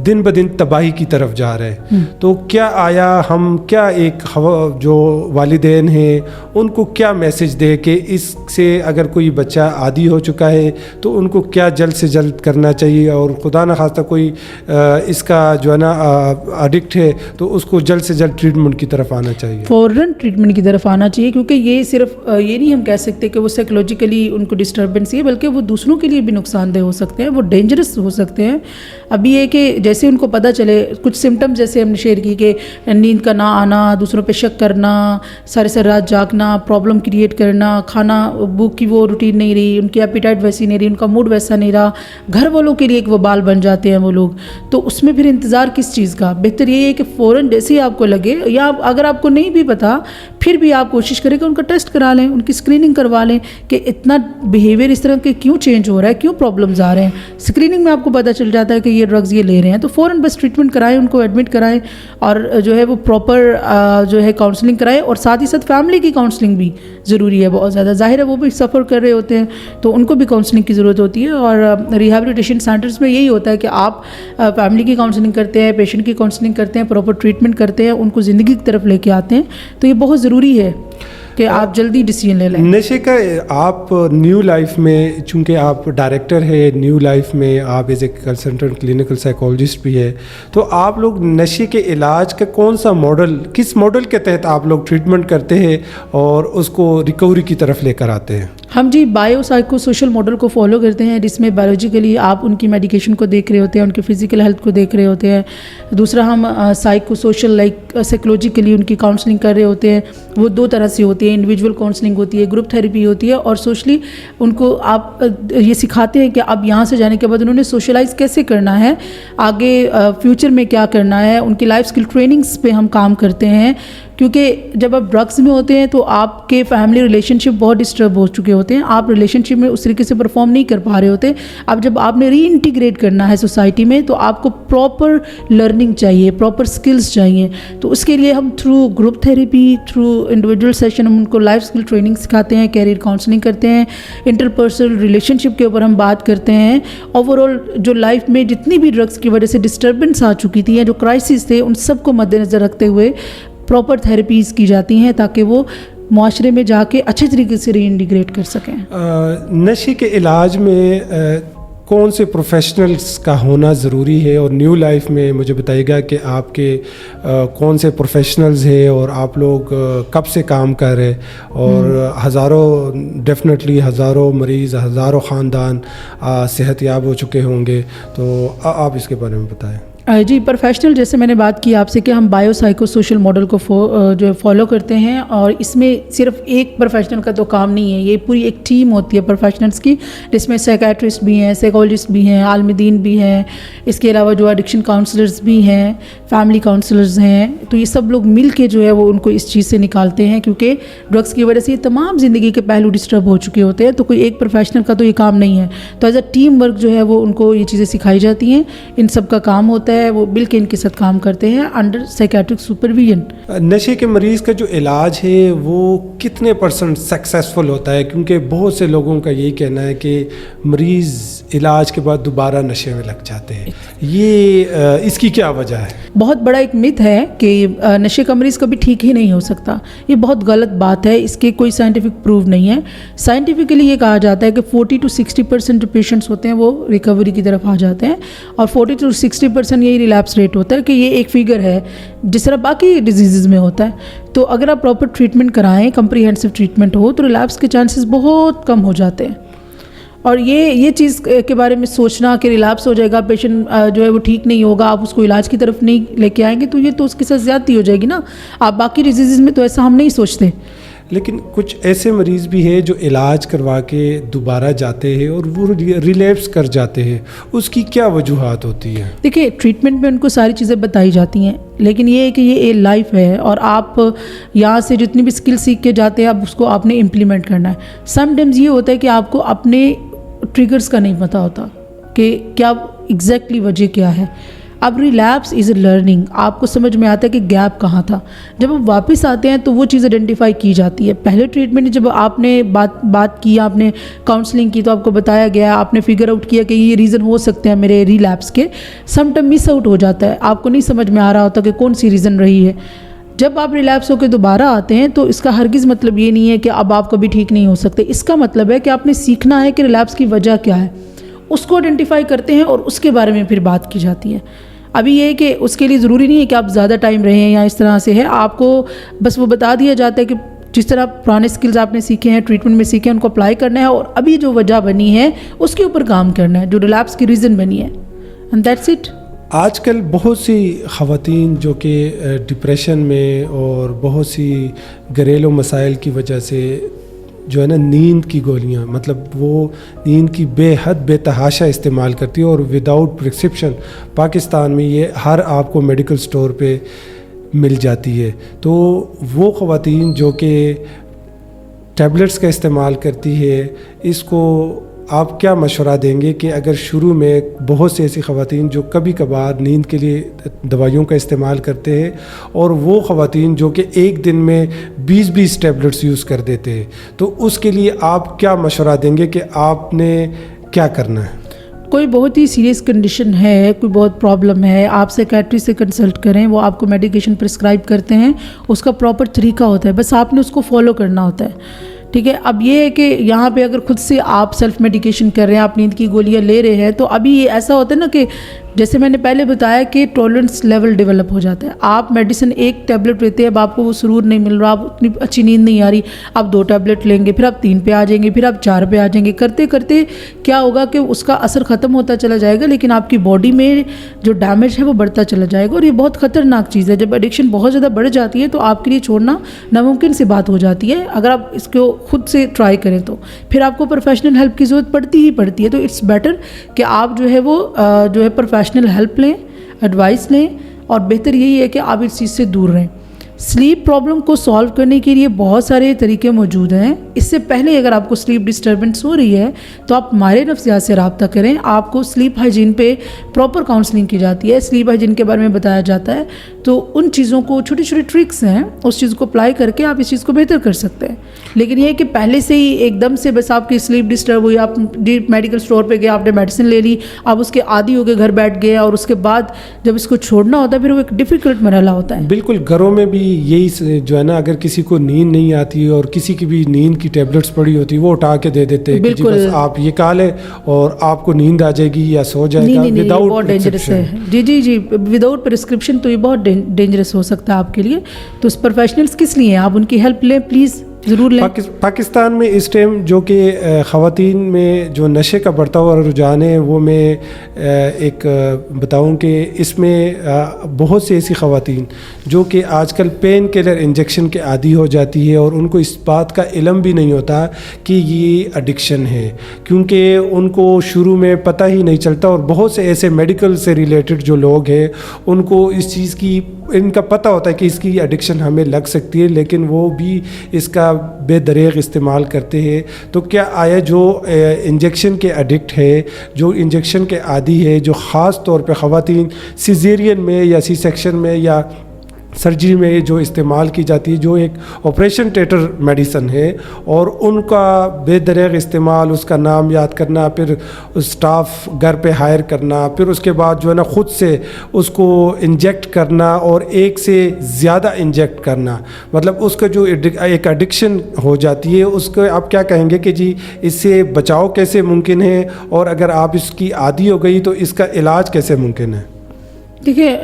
دن بدن تباہی کی طرف جا رہے ہیں. تو کیا آیا ہم کیا ایک جو والدین ہیں ان کو کیا میسج دے کہ اس سے اگر کوئی بچہ عادی ہو چکا ہے تو ان کو کیا جلد سے جلد کرنا چاہیے, اور خدا نخواستہ کوئی اس کا جو ہے نا ایڈکٹ ہے تو اس کو جلد سے جلد ٹریٹمنٹ کی طرف آنا چاہیے, فوراً ٹریٹمنٹ کی طرف آنا چاہیے. کیونکہ یہ صرف یہ نہیں ہم کہہ سکتے کہ وہ سائیکولوجیکلی ان کو ڈسٹربنس ہے, بلکہ وہ دوسروں کے لیے بھی نقصان دہ ہو سکتے ہیں, وہ ڈینجرس ہو سکتے ہیں. ابھی یہ کہ جیسے ان کو پتہ چلے کچھ سمٹمز جیسے ہم نے شیئر کی کہ نیند کا نہ آنا, دوسروں پہ شک کرنا, سارے رات جاگنا, پرابلم کریٹ کرنا, کھانا بھوک کی وہ روٹین نہیں رہی, ان کی ایپیٹائٹ ویسی نہیں رہی, ان کا موڈ ویسا نہیں رہا, گھر والوں کے لیے ایک وبال بن جاتے ہیں وہ لوگ. تو اس میں پھر انتظار کس چیز کا؟ بہتر یہ ہے کہ فوراً جیسے ہی آپ کو لگے, یا اگر آپ کو نہیں بھی پتا پھر بھی آپ کوشش کریں کہ ان کا ٹیسٹ کرا لیں, ان کی اسکریننگ کروا لیں کہ اتنا بیہیویئر اس طرح کے کیوں چینج ہو رہا ہے, کیوں پرابلمز آ رہے ہیں. اسکریننگ میں آپ کو پتہ چل جاتا ہے کہ یہ ڈرگز یہ لے رہے ہیں, تو فوراً بس ٹریٹمنٹ کرائیں, ان کو ایڈمٹ کرائیں, اور جو ہے وہ پراپر جو ہے کاؤنسلنگ کرائیں. اور ساتھ ہی ساتھ فیملی کی کاؤنسلنگ بھی ضروری ہے بہت زیادہ. ظاہر ہے وہ بھی سفر کر رہے ہوتے ہیں تو ان کو بھی کاؤنسلنگ کی ضرورت ہوتی ہے. اور ریہیبلیٹیشن سینٹرز میں یہی ہوتا ہے کہ آپ فیملی کی کاؤنسلنگ کرتے ہیں, پیشنٹ کی کاؤنسلنگ کرتے ہیں, پراپر ٹریٹمنٹ کرتے ہیں, ان کو زندگی کی طرف لے کے آتے ہیں. تو یہ بہت ضروری ہے کہ آپ جلدی ڈیسیژن لے لیں. نشے کا آپ نیو لائف میں, چونکہ آپ ڈائریکٹر ہے نیو لائف میں, آپ as a consultant clinical psychologist بھی ہے, تو آپ لوگ نشے کے علاج کا کون سا ماڈل, کس ماڈل کے تحت آپ لوگ ٹریٹمنٹ کرتے ہیں اور اس کو ریکوری کی طرف لے کر آتے ہیں؟ ہم جی بایو سائیکو سوشل ماڈل کو فالو کرتے ہیں, جس میں بایولوجیکلی آپ ان کی میڈیکیشن کو دیکھ رہے ہوتے ہیں, ان کی فزیکل ہیلتھ کو دیکھ رہے ہوتے ہیں. دوسرا ہم سائیکو سوشل لائک سائیکولوجیکلی ان کی کاؤنسلنگ کر رہے ہوتے ہیں. وہ 2 طرح سے ہوتی ہے, انڈیویجول کاؤنسلنگ ہوتی ہے, گروپ تھیراپی ہوتی ہے, اور سوشلی ان کو آپ یہ سکھاتے ہیں کہ اب یہاں سے جانے کے بعد انہوں نے سوشلائز کیسے کرنا ہے, آگے فیوچر میں کیا کرنا ہے. ان کی لائف اسکل ٹریننگس پہ ہم کام کرتے ہیں, کیونکہ جب آپ ڈرگس میں ہوتے ہیں تو آپ کے فیملی ریلیشن شپ بہت ڈسٹرب ہو چکے ہوتے ہیں, آپ ریلیشن شپ میں اس طریقے سے پرفارم نہیں کر پا رہے ہوتے. اب جب آپ نے ری انٹیگریٹ کرنا ہے سوسائٹی میں تو آپ کو پراپر لرننگ چاہیے, پراپر اسکلس چاہیے. تو اس کے لیے ہم through group therapy, through individual session ہم ان کو لائف اسکل ٹریننگ سکھاتے ہیں, کیریئر کاؤنسلنگ کرتے ہیں, انٹر پرسنل ریلیشن شپ کے اوپر ہم بات کرتے ہیں. اوور آل جو لائف میں جتنی بھی ڈرگس کی وجہ سے ڈسٹربنس آ چکی تھی یا جو کرائسس تھے, ان سب کو مد نظر رکھتے ہوئے پراپر تھیراپیز کی جاتی ہیں تاکہ وہ معاشرے میں جا کے اچھے طریقے سے ری انٹیگریٹ کر سکیں. نشے کے علاج میں کون سے پروفیشنلز کا ہونا ضروری ہے, اور نیو لائف میں مجھے بتائیے گا کہ آپ کے کون سے پروفیشنلز ہیں اور آپ لوگ کب سے کام کر رہے, اور ہزاروں ڈیفینیٹلی ہزاروں مریض, ہزاروں خاندان صحت یاب ہو چکے ہوں گے, تو آپ اس کے بارے میں بتائیں. جی پروفیشنل, جیسے میں نے بات کی آپ سے کہ ہم بایو سائیکو سوشل ماڈل کو جو فالو کرتے ہیں, اور اس میں صرف ایک پروفیشنل کا تو کام نہیں ہے, یہ پوری ایک ٹیم ہوتی ہے پروفیشنلس کی, جس میں سائیکیٹرسٹ بھی ہیں, سائیکالوجسٹ بھی ہیں, عالم دین بھی ہیں, اس کے علاوہ جو ایڈکشن کاؤنسلرز بھی ہیں, فیملی کاؤنسلرز ہیں. تو یہ سب لوگ مل کے جو ہے وہ ان کو اس چیز سے نکالتے ہیں, کیونکہ ڈرگس کی وجہ سے یہ تمام زندگی کے پہلو ڈسٹرب ہو چکے ہوتے ہیں. تو کوئی ایک پروفیشنل کا تو یہ کام نہیں ہے, تو ایز اے ٹیم ورک جو ہے وہ ان کو یہ چیزیں سکھائی جاتی ہیں. ان سب کا کام ہوتا ہے ہے وہ بالکل کے ساتھ کام کرتے ہیں انڈر سائیکیٹرک سپرویژن. نشے کے مریض کا جو علاج ہے وہ کتنے % سکسیسفل ہوتا ہے؟ کیونکہ بہت سے لوگوں کا یہی کہنا ہے کہ مریض علاج کے بعد دوبارہ نشے میں لگ جاتے ہیں. یہ اس کی کیا وجہ ہے؟ بہت بڑا ایک مت ہے کہ نشے کا مریض کبھی ٹھیک ہی نہیں ہو سکتا. یہ بہت غلط بات ہے. اس کے کوئی سائنٹیفک پروف نہیں ہے. سائنٹیفکلی یہ کہا جاتا ہے کہ 40 to 60% جو پیشنٹس ہوتے ہیں وہ ریکوری کی طرف آ جاتے ہیں اور 40 to 60% یہی ریلیپس ریٹ ہوتا ہے کہ یہ ایک فگر ہے جس طرح باقی ڈیزیزز میں ہوتا ہے. تو اگر آپ پراپر ٹریٹمنٹ کرائیں, کمپریہنسو ٹریٹمنٹ ہو, تو ریلیپس کے چانسز بہت کم ہو جاتے ہیں. اور یہ چیز کے بارے میں سوچنا کہ ریلیپس ہو جائے گا, پیشنٹ جو ہے وہ ٹھیک نہیں ہوگا, آپ اس کو علاج کی طرف نہیں لے کے آئیں گے, تو یہ تو اس کے ساتھ زیادتی ہو جائے گی نا. آپ باقی ڈیزیزز میں تو ایسا ہم نہیں سوچتے. لیکن کچھ ایسے مریض بھی ہیں جو علاج کروا کے دوبارہ جاتے ہیں اور وہ ریلیپس کر جاتے ہیں. اس کی کیا وجوہات ہوتی ہیں؟ دیکھیں, ٹریٹمنٹ میں ان کو ساری چیزیں بتائی جاتی ہیں, لیکن یہ ہے کہ یہ لائف ہے اور آپ یہاں سے جتنی بھی اسکل سیکھ کے جاتے ہیں اب اس کو آپ نے امپلیمنٹ کرنا ہے. سم ٹائمز یہ ہوتا ہے کہ آپ کو اپنے ٹریگرز کا نہیں پتہ ہوتا کہ کیا ایگزیکٹلی وجہ کیا ہے. اب ریلیپس از اے لرننگ. آپ کو سمجھ میں آتا ہے کہ گیپ کہاں تھا. جب آپ واپس آتے ہیں تو وہ چیز آئیڈینٹیفائی کی جاتی ہے. پہلے ٹریٹمنٹ جب آپ نے بات کی, آپ نے کاؤنسلنگ کی, تو آپ کو بتایا گیا, آپ نے فگر آؤٹ کیا کہ یہ ریزن ہو سکتے ہیں میرے ریلیپس کے. سم ٹائم مس آؤٹ ہو جاتا ہے, آپ کو نہیں سمجھ میں آ رہا ہوتا کہ کون سی ریزن رہی ہے. جب آپ ریلیپس ہو کے دوبارہ آتے ہیں تو اس کا ہرگز مطلب یہ نہیں ہے کہ اب آپ کبھی ٹھیک نہیں ہو سکتے. اس کا مطلب ہے کہ آپ نے سیکھنا ہے کہ ریلیپس کی وجہ کیا ہے, اس کو آئیڈینٹیفائی کرتے ہیں اور اس کے بارے میں پھر بات کی جاتی ہے. ابھی یہ ہے کہ اس کے لیے ضروری نہیں ہے کہ آپ زیادہ ٹائم رہیں یا اس طرح سے ہے. آپ کو بس وہ بتا دیا جاتا ہے کہ جس طرح پرانے اسکلز آپ نے سیکھے ہیں, ٹریٹمنٹ میں سیکھے ہیں, ان کو اپلائی کرنا ہے اور ابھی جو وجہ بنی ہے اس کے اوپر کام کرنا ہے, جو ریلیپس کی ریزن بنی ہے, اینڈ دیٹس اٹ. آج کل بہت سی خواتین جو کہ ڈپریشن میں اور بہت سی گھریلو مسائل کی وجہ سے جو ہے نا نیند کی گولیاں, مطلب وہ نیند کی بے حد بے تحاشا استعمال کرتی ہے اور وداؤٹ پرسکرپشن پاکستان میں یہ ہر آپ کو میڈیکل سٹور پہ مل جاتی ہے. تو وہ خواتین جو کہ ٹیبلٹس کا استعمال کرتی ہے, اس کو آپ کیا مشورہ دیں گے کہ اگر شروع میں بہت سی ایسی خواتین جو کبھی کبھار نیند کے لیے دوائیوں کا استعمال کرتے ہیں اور وہ خواتین جو کہ ایک دن میں 20 ٹیبلٹس یوز کر دیتے ہیں, تو اس کے لیے آپ کیا مشورہ دیں گے کہ آپ نے کیا کرنا ہے؟ کوئی بہت ہی سیریس کنڈیشن ہے, کوئی بہت پرابلم ہے, آپ سائیکیٹرسٹ سے کنسلٹ کریں, وہ آپ کو میڈیکیشن پرسکرائب کرتے ہیں, اس کا پراپر طریقہ ہوتا ہے, بس آپ نے اس کو فالو کرنا ہوتا ہے. ٹھیک ہے. اب یہ ہے کہ یہاں پہ اگر خود سے آپ سیلف میڈیکیشن کر رہے ہیں, آپ نیند کی گولیاں لے رہے ہیں, تو ابھی یہ ایسا ہوتا ہے نا کہ جیسے میں نے پہلے بتایا کہ ٹالرنس لیول ڈیولپ ہو جاتا ہے. آپ میڈیسن ایک ٹیبلٹ لیتے ہیں, اب آپ کو وہ سرور نہیں مل رہا, آپ اتنی اچھی نیند نہیں آ رہی, آپ 2 ٹیبلٹ لیں گے, پھر آپ 3 پہ آ جائیں گے, پھر آپ 4 پہ آ جائیں گے. کرتے کرتے کیا ہوگا کہ اس کا اثر ختم ہوتا چلا جائے گا, لیکن آپ کی باڈی میں جو ڈیمیج ہے وہ بڑھتا چلا جائے گا. اور یہ بہت خطرناک چیز ہے. جب ایڈکشن بہت زیادہ بڑھ جاتی ہے تو آپ کے لیے چھوڑنا ناممکن سی بات ہو جاتی ہے. اگر آپ اس کو خود سے ٹرائی کریں تو پھر آپ کو پروفیشنل ہیلپ کی ضرورت پڑتی ہی پڑتی ہے. تو اٹس بیٹر کہ آپ جو ہے وہ جو ہے پروفیشنل ہیلپ لیں, ایڈوائس لیں, اور بہتر یہی ہے کہ آپ اس چیز سے دور رہیں. سلیپ پرابلم کو سالو کرنے کے لیے بہت سارے طریقے موجود ہیں. اس سے پہلے اگر آپ کو سلیپ ڈسٹربنس ہو رہی ہے تو آپ ماہر نفسیات سے رابطہ کریں. آپ کو سلیپ ہائیجین پہ پراپر کاؤنسلنگ کی جاتی ہے, سلیپ ہائیجین کے بارے میں بتایا جاتا ہے. تو ان چیزوں کو چھوٹی چھوٹی ٹرکس ہیں, اس چیز کو اپلائی کر کے آپ اس چیز کو بہتر کر سکتے ہیں. لیکن یہ کہ پہلے سے ہی ایک دم سے بس آپ کی سلیپ ڈسٹرب ہوئی, آپ میڈیکل اسٹور پہ گئے, آپ نے میڈیسن لے لی, آپ اس کے عادی ہو گئے, گھر بیٹھ گئے, اور اس کے بعد جب اس کو چھوڑنا ہوتا ہے پھر وہ ایک ڈیفیکلٹ مرحلہ ہوتا ہے. بالکل. گھروں میں بھی یہی جو ہے نا, اگر کسی کو نیند نہیں آتی اور کسی کی بھی نیند کی ٹیبلٹس پڑی ہوتی, وہ اٹھا کے دے دیتے کہ جی بس آپ یہ کھا لیں اور آپ کو نیند آ جائے گی یا سو جائے گا. بہت ڈینجرس ہے. جی وداؤٹ پرسکرپشن تو یہ بہت ڈینجرس ہو سکتا ہے آپ کے لیے. تو اس پروفیشنلس کس لیے ہیں, آپ ان کی ہیلپ لیں پلیز, ضرور لیں. پاکستان میں اس ٹائم جو کہ خواتین میں جو نشے کا بڑھتا ہوا رجحان ہے, وہ میں ایک بتاؤں کہ اس میں بہت سی ایسی خواتین جو کہ آج کل پین کلر انجیکشن کے عادی ہو جاتی ہے اور ان کو اس بات کا علم بھی نہیں ہوتا کہ یہ ایڈکشن ہے, کیونکہ ان کو شروع میں پتہ ہی نہیں چلتا. اور بہت سے ایسے میڈیکل سے ریلیٹڈ جو لوگ ہیں ان کو اس چیز کی ان کا پتہ ہوتا ہے کہ اس کی ایڈکشن ہمیں لگ سکتی ہے, لیکن وہ بھی اس کا بے دریغ استعمال کرتے ہیں. تو کیا آیا جو انجیکشن کے ایڈکٹ ہے, جو انجیکشن کے عادی ہے, جو خاص طور پہ خواتین سیزیرین میں یا سی سیکشن میں یا سرجری میں جو استعمال کی جاتی ہے, جو ایک آپریشن تھیٹر میڈیسن ہے, اور ان کا بے دریغ استعمال, اس کا نام یاد کرنا, پھر اسٹاف گھر پہ ہائر کرنا, پھر اس کے بعد جو ہے نا خود سے اس کو انجیکٹ کرنا اور ایک سے زیادہ انجیکٹ کرنا, مطلب اس کا جو ایک ایڈکشن ہو جاتی ہے, اس کو آپ کیا کہیں گے کہ جی اس سے بچاؤ کیسے ممکن ہے, اور اگر آپ اس کی عادی ہو گئی تو اس کا علاج کیسے ممکن ہے؟ دیکھیے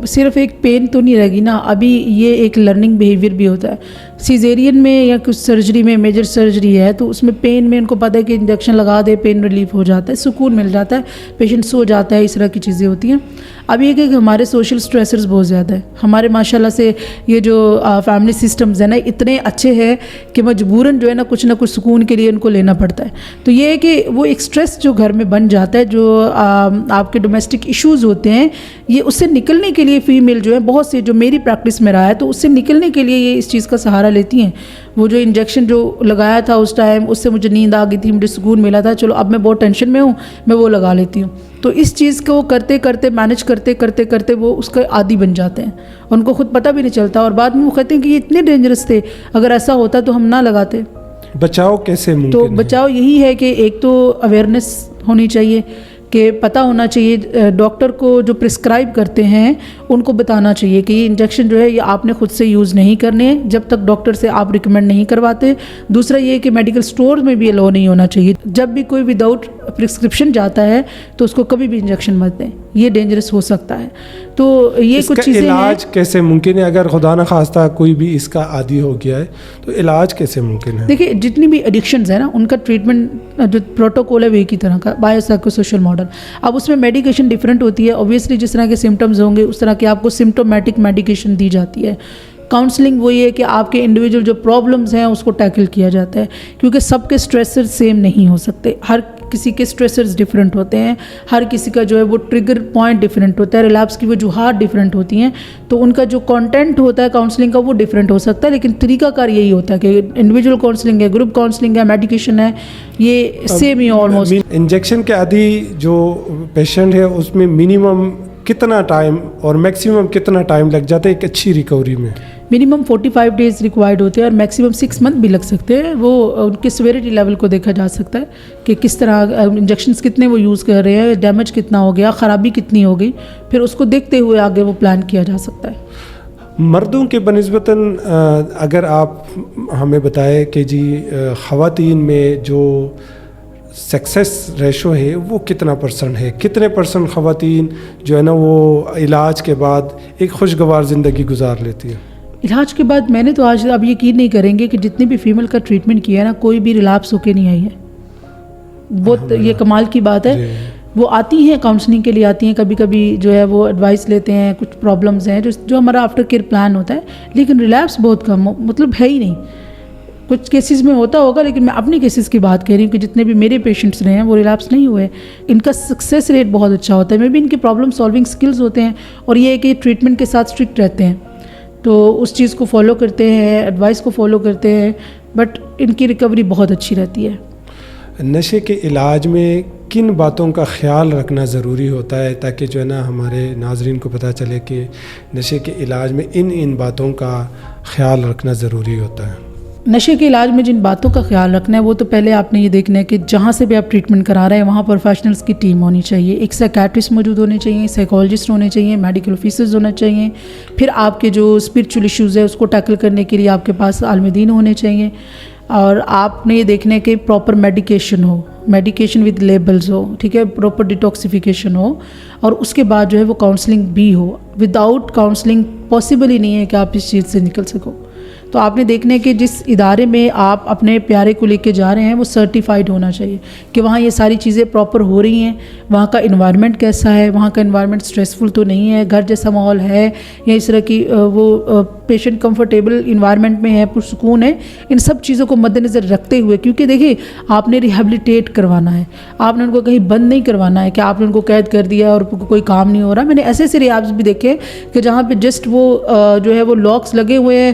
صرف ایک پین تو نہیں رہے گی نا, ابھی یہ ایک لرننگ بیہیویئر بھی ہوتا ہے. سیزیرین میں یا کچھ سرجری میں, میجر سرجری ہے تو اس میں پین میں ان کو پتہ ہے کہ انجیکشن لگا دے پین ریلیف ہو جاتا ہے, سکون مل جاتا ہے, پیشنٹ سو جاتا ہے, اس طرح کی چیزیں ہوتی ہیں. اب یہ کہ ہمارے سوشل سٹریسرز بہت زیادہ ہیں ہمارے, ماشاءاللہ سے یہ جو فیملی سسٹمز ہیں نا اتنے اچھے ہیں کہ مجبوراً جو ہے نا کچھ نہ کچھ سکون کے لیے ان کو لینا پڑتا ہے. تو یہ ہے کہ وہ ایک سٹریس جو گھر میں بن جاتا ہے, جو آپ کے ڈومیسٹک ایشوز ہوتے ہیں, یہ اس سے نکلنے کے لیے فیمیل جو ہے بہت سے, جو میری پریکٹس میں رہا ہے, تو اس سے نکلنے کے لیے یہ اس چیز کا سہارا لیتی ہیں. وہ جو انجیکشن جو لگایا تھا اس ٹائم, اس سے مجھے نیند آ گئی تھی, مجھے سکون ملا تھا, چلو اب میں بہت ٹینشن میں ہوں, میں وہ لگا لیتی ہوں. تو اس چیز کو کرتے کرتے مینیج کرتے کرتے کرتے وہ اس کا عادی بن جاتے ہیں, ان کو خود پتہ بھی نہیں چلتا, اور بعد میں وہ کہتے ہیں کہ یہ اتنے ڈینجرس تھے, اگر ایسا ہوتا تو ہم نہ لگاتے. بچاؤ کیسے ممکن تو ہے؟ بچاؤ یہی ہے کہ ایک تو اویئرنیس ہونی چاہیے, کہ پتہ ہونا چاہیے, ڈاکٹر کو جو پرسکرائب کرتے ہیں ان کو بتانا چاہیے کہ یہ انجیکشن جو ہے یہ آپ نے خود سے یوز نہیں کرنے ہیں جب تک ڈاکٹر سے آپ ریکمینڈ نہیں کرواتے. دوسرا یہ کہ میڈیکل اسٹور میں بھی الاؤ نہیں ہونا چاہیے, جب بھی کوئی وداؤٹ پرسکرپشن جاتا ہے تو اس کو کبھی بھی انجیکشن مت دیں, یہ ڈینجرس ہو سکتا ہے. تو یہ کچھ چیزیں ہیں. علاج کیسے ممکن ہے اگر خدا نخواستہ کوئی بھی اس کا عادی ہو گیا ہے, تو علاج کیسے ممکن ہے؟ دیکھیے جتنی بھی ایڈکشنز ہیں نا ان کا ٹریٹمنٹ جو پروٹوکول ہے وہ ایک ہی طرح کا, بایو سائیکو سوشل ماڈل. اب اس میں میڈیکیشن ڈفرینٹ ہوتی ہے, اوبیسلی جس طرح کے سمٹمز ہوں گے اس طرح کی آپ کو سمٹومیٹک میڈیکیشن دی جاتی ہے. کاؤنسلنگ وہی ہے کہ آپ کے انڈیویجول جو پرابلمز ہیں اس کو ٹیکل کیا جاتا ہے, کیونکہ سب کے اسٹریسر سیم نہیں ہو سکتے, ہر کسی کے اسٹریسرز ڈفرینٹ ہوتے ہیں, ہر کسی کا جو ہے وہ ٹریگر پوائنٹ ڈفرینٹ ہوتا ہے, ریلیپس کی وجوہات ڈفرینٹ ہوتی ہیں, تو ان کا جو کانٹینٹ ہوتا ہے کاؤنسلنگ کا وہ ڈفرینٹ ہو سکتا ہے. لیکن طریقہ کار یہی ہوتا ہے کہ انڈیویجول کاؤنسلنگ ہے, گروپ کاؤنسلنگ ہے, میڈیکیشن ہے, یہ سیم ہی آلموسٹ. انجیکشن کے عادی جو پیشنٹ ہے اس میں منیمم کتنا ٹائم اور میکسیمم کتنا ٹائم لگ جاتا ہے ایک اچھی ریکوری میں؟ منیمم 45 ڈیز ریکوائرڈ ہوتے ہیں اور میکسیمم 6 منتھ بھی لگ سکتے ہیں. وہ ان کے سیویریٹی لیول کو دیکھا جا سکتا ہے کہ کس طرح انجیکشنز کتنے وہ یوز کر رہے ہیں, ڈیمیج کتنا ہو گیا, خرابی کتنی ہو گئی, پھر اس کو دیکھتے ہوئے آگے وہ پلان کیا جا سکتا ہے. مردوں کے بنسبتاً اگر آپ ہمیں بتائیں کہ جی خواتین میں جو سکسیس ریشو ہے وہ کتنا پرسنٹ ہے, کتنے پرسنٹ خواتین جو ہے نا وہ علاج کے بعد ایک خوشگوار زندگی گزار لیتی ہے؟ علاج کے بعد میں نے تو آج اب یقین نہیں کریں گے کہ جتنی بھی فیمیل کا ٹریٹمنٹ کیا ہے نا کوئی بھی ریلیپس ہو کے نہیں آئی ہے. بہت یہ کمال کی بات ہے. وہ آتی ہیں کاؤنسلنگ کے لیے آتی ہیں, کبھی کبھی جو ہے وہ ایڈوائس لیتے ہیں, کچھ پرابلمز ہیں جو ہمارا آفٹر کیئر پلان ہوتا ہے, لیکن ریلیپس بہت کم مطلب ہے ہی نہیں. کچھ کیسز میں ہوتا ہوگا لیکن میں اپنی کیسز کی بات کہہ رہی ہوں کہ جتنے بھی میرے پیشنٹس رہے ہیں وہ ریلیپس نہیں ہوئے. ان کا سکسیس ریٹ بہت اچھا ہوتا ہے, میں بھی ان کے پرابلم سالونگ سکلز ہوتے ہیں, اور یہ ہے کہ ٹریٹمنٹ کے ساتھ اسٹرکٹ رہتے ہیں, تو اس چیز کو فالو کرتے ہیں, ایڈوائس کو فالو کرتے ہیں, بٹ ان کی ریکوری بہت اچھی رہتی ہے. نشے کے علاج میں کن باتوں کا خیال رکھنا ضروری ہوتا ہے تاکہ جو ہے نا ہمارے ناظرین کو پتہ چلے کہ نشے کے علاج میں ان باتوں کا خیال رکھنا ضروری ہوتا ہے؟ نشے کے علاج میں جن باتوں کا خیال رکھنا ہے وہ تو پہلے آپ نے یہ دیکھنا ہے کہ جہاں سے بھی آپ ٹریٹمنٹ کرا رہے ہیں وہاں پروفیشنلز کی ٹیم ہونی چاہیے, ایک سائیکیٹرسٹ موجود ہونے چاہیے, سائیکالوجسٹ ہونے چاہیے, میڈیکل آفیسرز ہونا چاہیے, پھر آپ کے جو اسپرچل ایشوز ہے اس کو ٹیکل کرنے کے لیے آپ کے پاس عالم دین ہونے چاہیے, اور آپ نے یہ دیکھنا ہے کہ پراپر میڈیکیشن ہو, میڈیکیشن ود لیبلز ہو, ٹھیک ہے, پراپر ڈیٹاکسیفیکیشن ہو, اور اس کے بعد جو ہے وہ کاؤنسلنگ بھی ہو. وداؤٹ کاؤنسلنگ پاسبل ہی نہیں ہے کہ آپ اس چیز سے نکل سکو. تو آپ نے دیکھنا ہے کہ جس ادارے میں آپ اپنے پیارے کو لے کے جا رہے ہیں وہ سرٹیفائڈ ہونا چاہیے کہ وہاں یہ ساری چیزیں پراپر ہو رہی ہیں, وہاں کا انوائرمنٹ کیسا ہے, وہاں کا انوائرمنٹ اسٹریسفل تو نہیں ہے, گھر جیسا ماحول ہے, یا اس طرح کی وہ پیشنٹ کمفرٹیبل انوائرمنٹ میں ہے, پرسکون ہے. ان سب چیزوں کو مد نظر رکھتے ہوئے, کیونکہ دیکھیے آپ نے ریہیبلیٹیٹ کروانا ہے, آپ نے ان کو کہیں بند نہیں کروانا ہے کہ آپ نے ان کو قید کر دیا اور کوئی کام نہیں ہو رہا. میں نے ایسے ایسے ریہابس بھی دیکھے کہ جہاں پہ جسٹ وہ جو ہے وہ لاکس لگے ہوئے ہیں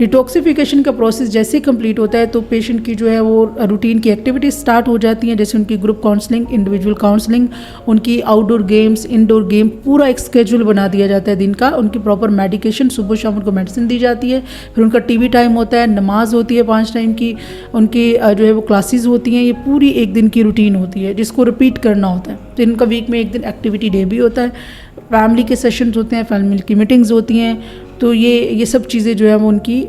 ڈیٹاکسیفیکیشن کا پروسیس جیسے ہی کمپلیٹ ہوتا ہے تو پیشنٹ کی جو ہے وہ روٹین کی ایکٹیویٹیز اسٹارٹ ہو جاتی ہیں, جیسے ان کی گروپ کاؤنسلنگ, انڈیویجول کاؤنسلنگ, ان کی out door games, indoor game, پورا ایک اسکیجول بنا دیا جاتا ہے دن کا. ان کی پراپر میڈیکیشن, صبح شام ان کو میڈیسن دی جاتی ہے. پھر ان کا ٹی وی ٹائم ہوتا ہے, نماز ہوتی ہے 5 ٹائم کی, ان کی جو ہے وہ کلاسز ہوتی ہیں. یہ پوری ایک دن کی روٹین ہوتی ہے جس کو رپیٹ کرنا ہوتا ہے. تو ان کا ویک میں ایک دن ایکٹیویٹی ڈے بھی ہوتا ہے, فیملی کے سیشنز ہوتے ہیں, فیملی کی میٹنگز ہوتی ہیں. تو یہ سب چیزیں جو ہے وہ ان کی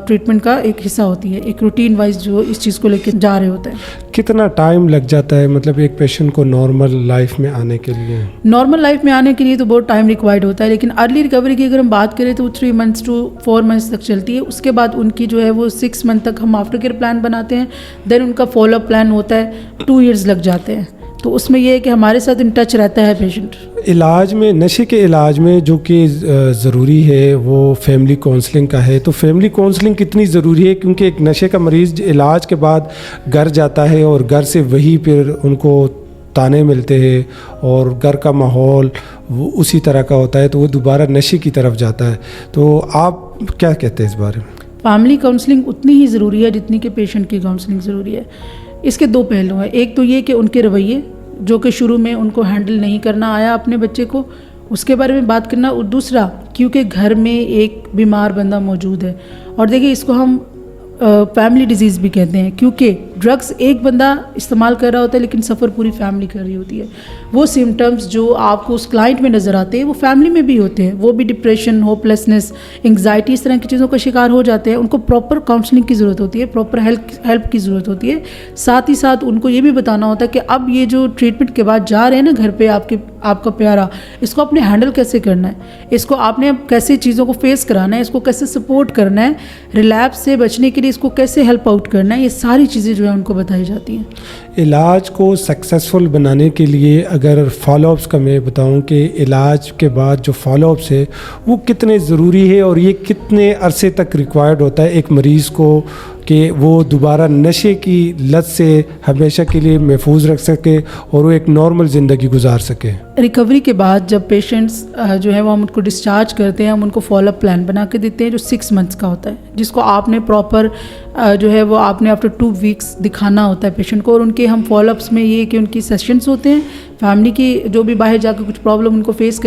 ٹریٹمنٹ کا ایک حصہ ہوتی ہے, ایک روٹین وائز جو اس چیز کو لے کے جا رہے ہوتے ہیں. کتنا ٹائم لگ جاتا ہے مطلب ایک پیشنٹ کو نارمل لائف میں آنے کے لیے؟ نارمل لائف میں آنے کے لیے تو بہت ٹائم ریکوائرڈ ہوتا ہے, لیکن ارلی ریکوری کی اگر ہم بات کریں تو 3 months to 4 months تک چلتی ہے. اس کے بعد ان کی جو ہے وہ 6 month تک ہم آفٹر کیئر پلان بناتے ہیں. دین ان کا فالو اپ پلان ہوتا ہے, 2 years لگ جاتے ہیں. تو اس میں یہ ہے کہ ہمارے ساتھ ان ٹچ رہتا ہے پیشنٹ. علاج میں, نشے کے علاج میں جو کہ ضروری ہے وہ فیملی کونسلنگ کا ہے. تو فیملی کونسلنگ کتنی ضروری ہے؟ کیونکہ ایک نشے کا مریض علاج کے بعد گھر جاتا ہے اور گھر سے وہی پھر ان کو تانے ملتے ہیں اور گھر کا ماحول وہ اسی طرح کا ہوتا ہے, تو وہ دوبارہ نشے کی طرف جاتا ہے. تو آپ کیا کہتے ہیں اس بارے میں؟ فیملی کاؤنسلنگ اتنی ہی ضروری ہے جتنی کہ پیشنٹ کی کاؤنسلنگ ضروری ہے. اس کے 2 پہلو ہیں. ایک تو یہ کہ ان کے رویے جو کہ شروع میں ان کو ہینڈل نہیں کرنا آیا اپنے بچے کو, اس کے بارے میں بات کرنا. اور دوسرا کیونکہ گھر میں ایک بیمار بندہ موجود ہے, اور دیکھیے اس کو ہم فیملی ڈیزیز بھی کہتے ہیں, کیونکہ ڈرگس ایک بندہ استعمال کر رہا ہوتا ہے لیکن سفر پوری فیملی کر رہی ہوتی ہے. وہ سمٹمز جو آپ کو اس کلائنٹ میں نظر آتے ہیں وہ فیملی میں بھی ہوتے ہیں. وہ بھی ڈپریشن, ہوپ لیسنس, انگزائٹی, اس طرح کی چیزوں کا شکار ہو جاتے ہیں. ان کو پراپر کاؤنسلنگ کی ضرورت ہوتی ہے, پراپر ہیلپ کی ضرورت ہوتی ہے. ساتھ ہی ساتھ ان کو یہ بھی بتانا ہوتا ہے کہ اب یہ جو ٹریٹمنٹ کے بعد جا رہے ہیں نا گھر پہ آپ کا پیارا, اس کو آپ نے ہینڈل کیسے کرنا ہے, اس کو آپ نے اب کیسے چیزوں کو فیس کرانا ہے, اس کو کیسے سپورٹ کرنا ہے, ریلیپس سے بچنے کے لیے اس کو کیسے ہیلپ آؤٹ کرنا ہے. یہ ساری چیزیں جو ہیں ان کو بتائی جاتی ہیں. علاج کو سکسیزفل بنانے کے لیے اگر فالو اپس کا میں بتاؤں کہ علاج کے بعد جو فالو اپس ہے وہ کتنے ضروری ہے اور یہ کتنے عرصے تک ریکوائرڈ ہوتا ہے ایک مریض کو کہ وہ دوبارہ نشے کی لت سے ہمیشہ کے لیے محفوظ رکھ سکے اور وہ ایک نارمل زندگی گزار سکے؟ ریکوری کے بعد جب پیشنٹس جو ہے وہ ہم ان کو ڈسچارج کرتے ہیں, ہم ان کو فالو اپ پلان بنا کے دیتے ہیں جو 6 months کا ہوتا ہے, جس کو آپ نے پراپر جو ہے وہ آپ نے آفٹر 2 weeks دکھانا ہوتا ہے پیشنٹ کو. اور ان کے ہم فالو اپس میں یہ کہ ان کی سیشنس ہوتے ہیں, فیملی کی جو بھی باہر جا کے کچھ پرابلم ان کو فیس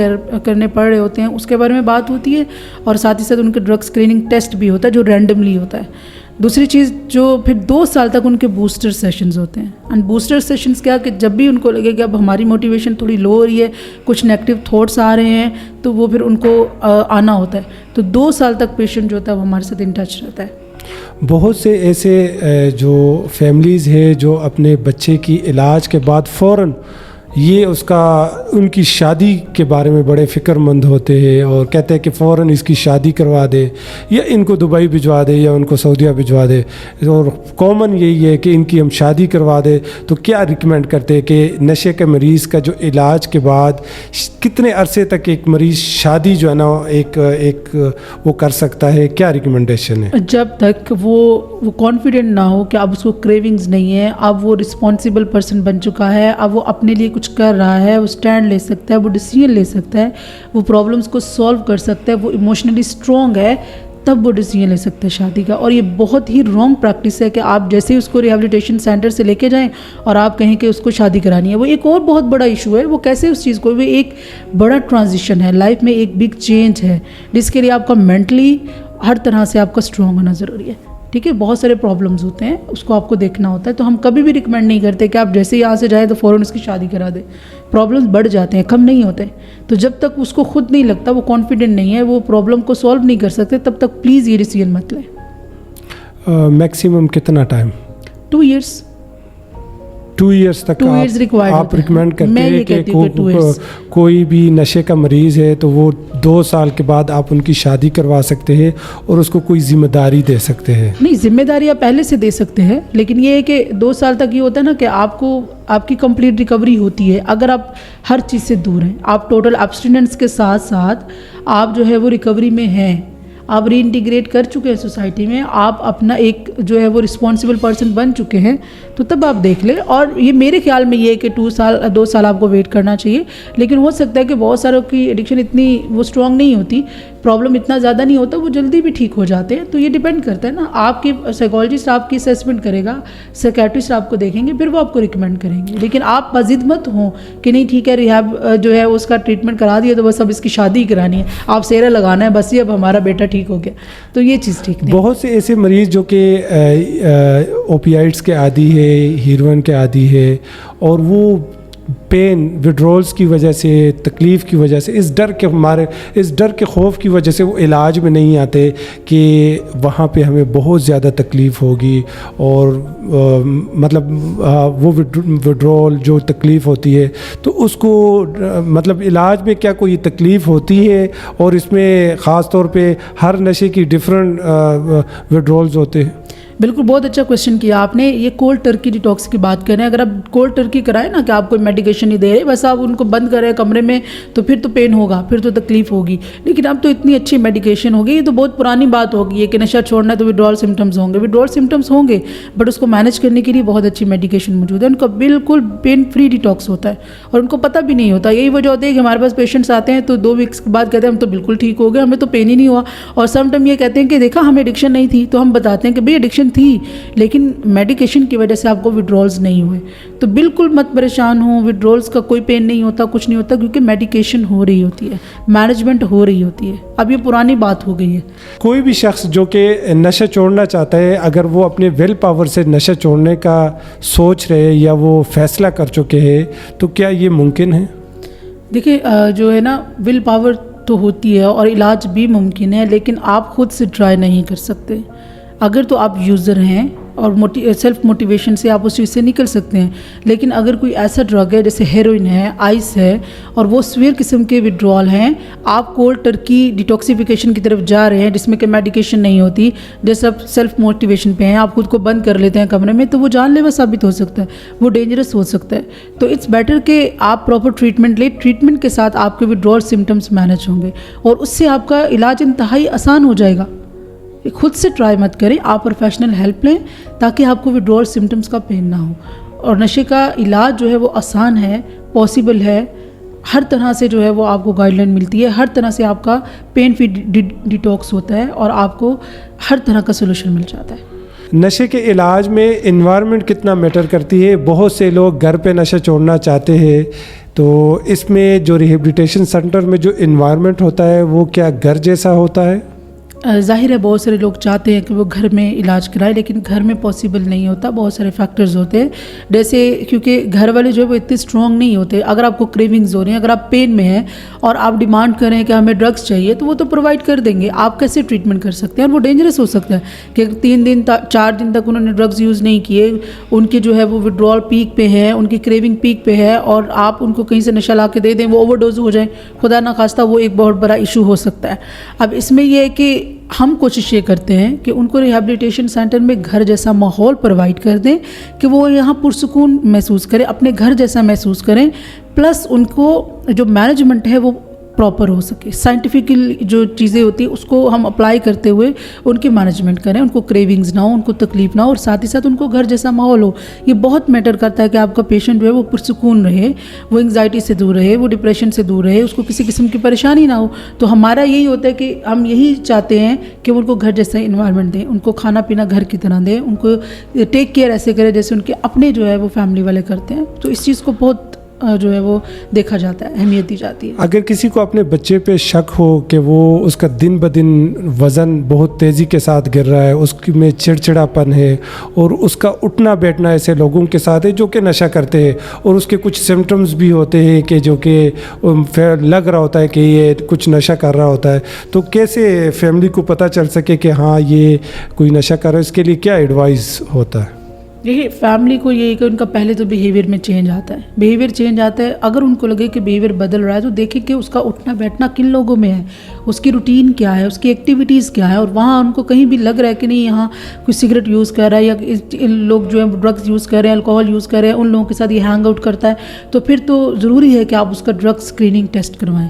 کرنے پڑ رہے ہوتے ہیں اس کے بارے میں بات ہوتی ہے, اور ساتھ ہی ساتھ ان کے ڈرگ اسکریننگ ٹیسٹ بھی ہوتا ہے جو رینڈملی ہوتا ہے. دوسری چیز جو پھر 2 سال تک ان کے بوسٹر سیشنز ہوتے ہیں. اینڈ بوسٹر سیشنز کیا کہ جب بھی ان کو لگے کہ اب ہماری موٹیویشن تھوڑی لو ہو رہی ہے, کچھ نیگیٹو تھاٹس آ رہے ہیں, تو وہ پھر ان کو آنا ہوتا ہے. تو 2 سال تک پیشنٹ جو ہوتا ہے وہ ہمارے ساتھ ان ٹچ رہتا ہے. بہت سے ایسے جو فیملیز ہیں جو اپنے بچے کی علاج کے بعد فوراً یہ ان کی شادی کے بارے میں بڑے فکر مند ہوتے ہیں اور کہتے ہیں کہ فوراً اس کی شادی کروا دے, یا ان کو دبئی بھجوا دے یا ان کو سعودیہ بھجوا دے, اور کامن یہی ہے کہ ان کی ہم شادی کروا دے. تو کیا ریکمینڈ کرتے ہیں کہ نشے کے مریض کا جو علاج کے بعد کتنے عرصے تک ایک مریض شادی جو ہے نا ایک وہ کر سکتا ہے؟ کیا ریکمنڈیشن ہے؟ جب تک وہ کانفیڈنٹ نہ ہو کہ اب اس کو کریونگز نہیں ہے, اب وہ رسپانسیبل پرسن بن چکا ہے, اب وہ اپنے لیے کچھ کر رہا ہے, وہ سٹینڈ لے سکتا ہے, وہ ڈیسیژن لے سکتا ہے, وہ پرابلمس کو سولو کر سکتا ہے, وہ ایموشنلی اسٹرانگ ہے, تب وہ ڈیسیژن لے سکتا ہے شادی کا. اور یہ بہت ہی رانگ پریکٹس ہے کہ آپ جیسے ہی اس کو ریہیبلیٹیشن سینٹر سے لے کے جائیں اور آپ کہیں کہ اس کو شادی کرانی ہے. وہ ایک اور بہت بڑا ایشو ہے. وہ کیسے اس چیز کو, وہ ایک بڑا ٹرانزیشن ہے لائف میں, ایک بگ چینج ہے جس کے لیے آپ کا مینٹلی ہر طرح سے آپ کا اسٹرانگ ہونا ضروری ہے. ٹھیک ہے, بہت سارے پرابلمز ہوتے ہیں, اس کو آپ کو دیکھنا ہوتا ہے. تو ہم کبھی بھی ریکمینڈ نہیں کرتے کہ آپ جیسے یہاں سے جائیں تو فوراً اس کی شادی کرا دیں. پرابلمز بڑھ جاتے ہیں, کم نہیں ہوتے. تو جب تک اس کو خود نہیں لگتا, وہ کانفیڈنٹ نہیں ہے, وہ پرابلم کو سولو نہیں کر سکتے, تب تک پلیز یہ ڈیسیژن مت لیں. میکسیمم کتنا ٹائم؟ 2 years. 2 years تک آپ ریکمینڈ کرتے ہیں کہ کوئی بھی نشے کا مریض ہے تو وہ 2 سال کے بعد آپ ان کی شادی کروا سکتے ہیں اور اس کو کوئی ذمہ داری دے سکتے ہیں؟ نہیں, ذمہ داری آپ پہلے سے دے سکتے ہیں, لیکن یہ ہے کہ 2 سال تک یہ ہوتا ہے نا کہ آپ کی کمپلیٹ ریکوری ہوتی ہے اگر آپ ہر چیز سے دور ہیں. آپ ٹوٹل ایبسٹیننس کے ساتھ ساتھ آپ جو ہے وہ ریکوری میں ہیں, آپ ری انٹیگریٹ کر چکے ہیں سوسائٹی میں, آپ اپنا ایک جو ہے وہ رسپانسبل پرسن بن چکے ہیں, تو تب آپ دیکھ لیں. اور یہ میرے خیال میں یہ ہے کہ 2 سال آپ کو ویٹ کرنا چاہیے. لیکن ہو سکتا ہے کہ بہت ساروں کی ایڈکشن اتنی وہ اسٹرانگ نہیں ہوتی, پرابلم اتنا زیادہ نہیں ہوتا, وہ جلدی بھی ٹھیک ہو جاتے ہیں. تو یہ ڈیپینڈ کرتا ہے نا, آپ کے سائیکالوجسٹ آپ کی اسیسمنٹ کرے گا, سائیکیٹرسٹ آپ کو دیکھیں گے, پھر وہ آپ کو ریکمینڈ کریں گے. لیکن آپ بضد مت ہوں کہ نہیں ٹھیک ہے ریہاب جو ہے اس کا ٹریٹمنٹ کرا دیا تو بس اب اس کی شادی کرانی ہے, آپ سیرا لگانا ہے بس یہ اب ہمارا بیٹا ٹھیک ہو گیا, تو یہ چیز ٹھیک نہیں. بہت سے ایسے مریض جو کہ اوپیائڈس کے عادی ہے, ہیروئن کے عادی ہے, اور وہ پین وڈرولز کی وجہ سے, تکلیف کی وجہ سے, اس ڈر کے خوف کی وجہ سے وہ علاج میں نہیں آتے کہ وہاں پہ ہمیں بہت زیادہ تکلیف ہوگی, اور مطلب وہ وڈرول جو تکلیف ہوتی ہے تو اس کو مطلب علاج میں کیا کوئی تکلیف ہوتی ہے, اور اس میں خاص طور پہ ہر نشے کی ڈفرینٹ وڈرولز ہوتے ہیں. بالکل, بہت اچھا کوشچن کیا آپ نے. یہ کولڈ ٹرکی ڈیٹاکس کی بات کریں, اگر آپ کولڈ ٹرکی کرائیں نا کہ آپ کوئی میڈیکیشن نہیں دے رہے, بس آپ ان کو بند کریں کمرے میں, تو پھر تو پین ہوگا, پھر تو تکلیف ہوگی. لیکن اب تو اتنی اچھی میڈیکیشن ہوگی, یہ تو بہت پرانی بات ہوگی یہ کہ نشہ چھوڑنا ہے تو وڈرول سمٹمز ہوں گے. وڈرول سمٹمز ہوں گے بٹ اس کو مینیج کرنے کے لیے بہت اچھی میڈیکیشن موجود ہے. ان کا بالکل پین فری ڈیٹاکس ہوتا ہے اور ان کو پتہ بھی نہیں ہوتا. یہی وجہ ہوتی ہے کہ ہمارے پاس پیشنٹس آتے ہیں تو 2 ویکس کے بعد کہتے ہیں ہم تو بالکل ٹھیک ہو گئے, ہمیں تو پین ہی نہیں ہوا. اور سم ٹائم یہ کہتے ہیں کہ دیکھا ہمیں ایڈکشن نہیں تھی, تو ہم بتاتے ہیں کہ بھئی ایڈکشن تھی لیکن میڈیکیشن کی وجہ سے آپ کو وڈرولز نہیں ہوئے. تو بالکل مت پریشان ہوں, وڈرولز کا کوئی پین نہیں ہوتا, کچھ نہیں ہوتا, کیونکہ میڈیکیشن ہو رہی ہوتی ہے, مینجمنٹ ہو رہی ہوتی ہے. اب یہ پرانی بات ہو گئی ہے. کوئی بھی شخص جو کہ نشہ چھوڑنا چاہتا ہے, اگر وہ اپنے ویل پاور سے نشہ چھوڑنے کا سوچ رہے یا وہ فیصلہ کر چکے ہیں, تو کیا یہ ممکن ہے؟ دیکھیں جو ہے نا, ول پاور تو ہوتی ہے اور علاج بھی ممکن ہے, لیکن آپ خود سے ٹرائی نہیں کر سکتے. اگر تو آپ یوزر ہیں اور سیلف موٹیویشن سے آپ اس چیز سے نکل سکتے ہیں. لیکن اگر کوئی ایسا ڈرگ ہے جیسے ہیروئن ہے, آئس ہے, اور وہ سویئر قسم کے وڈرول ہیں, آپ کولڈ ٹرکی ڈیٹاکسیفیکیشن کی طرف جا رہے ہیں جس میں کہ میڈیکیشن نہیں ہوتی, جیسے آپ سیلف موٹیویشن پہ ہیں, آپ خود کو بند کر لیتے ہیں کمرے میں, تو وہ جان لیوا ثابت ہو سکتا ہے, وہ ڈینجرس ہو سکتا ہے. تو اٹس بیٹر کہ آپ پراپر ٹریٹمنٹ لیں. ٹریٹمنٹ کے ساتھ آپ کے وڈرول سمٹمس مینیج ہوں گے اور اس سے آپ کا علاج انتہائی آسان ہو جائے گا. خود سے ٹرائی مت کریں, آپ پروفیشنل ہیلپ لیں تاکہ آپ کو وڈرول سمٹمس کا پین نہ ہو. اور نشے کا علاج جو ہے وہ آسان ہے, پاسبل ہے, ہر طرح سے جو ہے وہ آپ کو گائیڈ لائن ملتی ہے, ہر طرح سے آپ کا پین فری ڈیٹاکس ہوتا ہے اور آپ کو ہر طرح کا سولوشن مل جاتا ہے. نشے کے علاج میں انوائرمنٹ کتنا میٹر کرتی ہے؟ بہت سے لوگ گھر پہ نشہ چھوڑنا چاہتے ہیں, تو اس میں جو ریہیبلیٹیشن سینٹر میں جو انوائرمنٹ ہوتا ہے وہ کیا گھر جیسا ہوتا ہے؟ ظاہر ہے بہت سارے لوگ چاہتے ہیں کہ وہ گھر میں علاج کرائے, لیکن گھر میں پاسبل نہیں ہوتا. بہت سارے فیکٹرز ہوتے ہیں, جیسے کیونکہ گھر والے جو ہے وہ اتنے اسٹرانگ نہیں ہوتے. اگر آپ کو کریونگز ہو رہی ہیں, اگر آپ پین میں ہیں اور آپ ڈیمانڈ کریں کہ ہمیں ڈرگس چاہیے, تو وہ تو پرووائڈ کر دیں گے. آپ کیسے ٹریٹمنٹ کر سکتے ہیں؟ اور وہ ڈینجرس ہو سکتا ہے کہ 3 دن 4 دن تک انہوں نے ڈرگس یوز نہیں کیے, ان کے جو ہے وہ وڈرول پیک پہ ہے, ان کی کریونگ پیک پہ ہے, اور آپ ان کو کہیں سے نشہ لا کے دے دیں, وہ اوور ڈوز ہو جائیں, خدا نخواستہ, وہ ایک بہت بڑا ایشو ہو سکتا ہے. اب اس میں یہ ہے کہ ہم کوشش یہ کرتے ہیں کہ ان کو ریہیبلیٹیشن سینٹر میں گھر جیسا ماحول پرووائڈ کر دیں کہ وہ یہاں پرسکون محسوس کریں, اپنے گھر جیسا محسوس کریں, پلس ان کو جو مینجمنٹ ہے وہ پراپر ہو سکے. سائنٹیفکل جو چیزیں ہوتی ہیں اس کو ہم اپلائی کرتے ہوئے ان کی مینجمنٹ کریں, ان کو کریونگز نہ ہو, ان کو تکلیف نہ ہو, اور ساتھ ہی ساتھ ان کو گھر جیسا ماحول ہو. یہ بہت میٹر کرتا ہے کہ آپ کا پیشنٹ جو ہے وہ پرسکون رہے, وہ انگزائٹی سے دور رہے, وہ ڈپریشن سے دور رہے, اس کو کسی قسم کی پریشانی نہ ہو. تو ہمارا یہی ہوتا ہے کہ ہم یہی چاہتے ہیں کہ ان کو گھر جیسا انوائرمنٹ دیں, ان کو کھانا پینا گھر کی طرح دیں, ان کو ٹیک کیئر ایسے کریں جیسے ان کے اپنے جو ہے وہ فیملی والے کرتے ہیں. تو اس چیز کو بہت جو ہے وہ دیکھا جاتا ہے, اہمیت دی جاتی ہے. اگر کسی کو اپنے بچے پہ شک ہو کہ وہ اس کا دن بدن وزن بہت تیزی کے ساتھ گر رہا ہے, اس میں چڑچڑاپن ہے, اور اس کا اٹھنا بیٹھنا ایسے لوگوں کے ساتھ ہے جو کہ نشہ کرتے ہیں, اور اس کے کچھ سمٹمز بھی ہوتے ہیں کہ جو کہ لگ رہا ہوتا ہے کہ یہ کچھ نشہ کر رہا ہوتا ہے, تو کیسے فیملی کو پتہ چل سکے کہ ہاں یہ کوئی نشہ کر رہا ہے؟ اس کے لیے کیا ایڈوائز ہوتا ہے؟ دیکھیے فیملی کو یہی کہ ان کا پہلے تو بیہیویئر میں چینج آتا ہے, بیہیویئر چینج آتا ہے. اگر ان کو لگے کہ بیہیویئر بدل رہا ہے تو دیکھیں کہ اس کا اٹھنا بیٹھنا کن لوگوں میں ہے, اس کی روٹین کیا ہے, اس کی ایکٹیویٹیز کیا ہے, اور وہاں ان کو کہیں بھی لگ رہا ہے کہ نہیں یہاں کوئی سگریٹ یوز کر رہا ہے یا لوگ جو ہے ڈرگس یوز کر رہے ہیں, الکوہول یوز کر رہے ہیں, ان لوگوں کے ساتھ یہ ہینگ آؤٹ کرتا ہے, تو پھر تو ضروری ہے کہ آپ اس کا ڈرگ اسکریننگ ٹیسٹ کروائیں.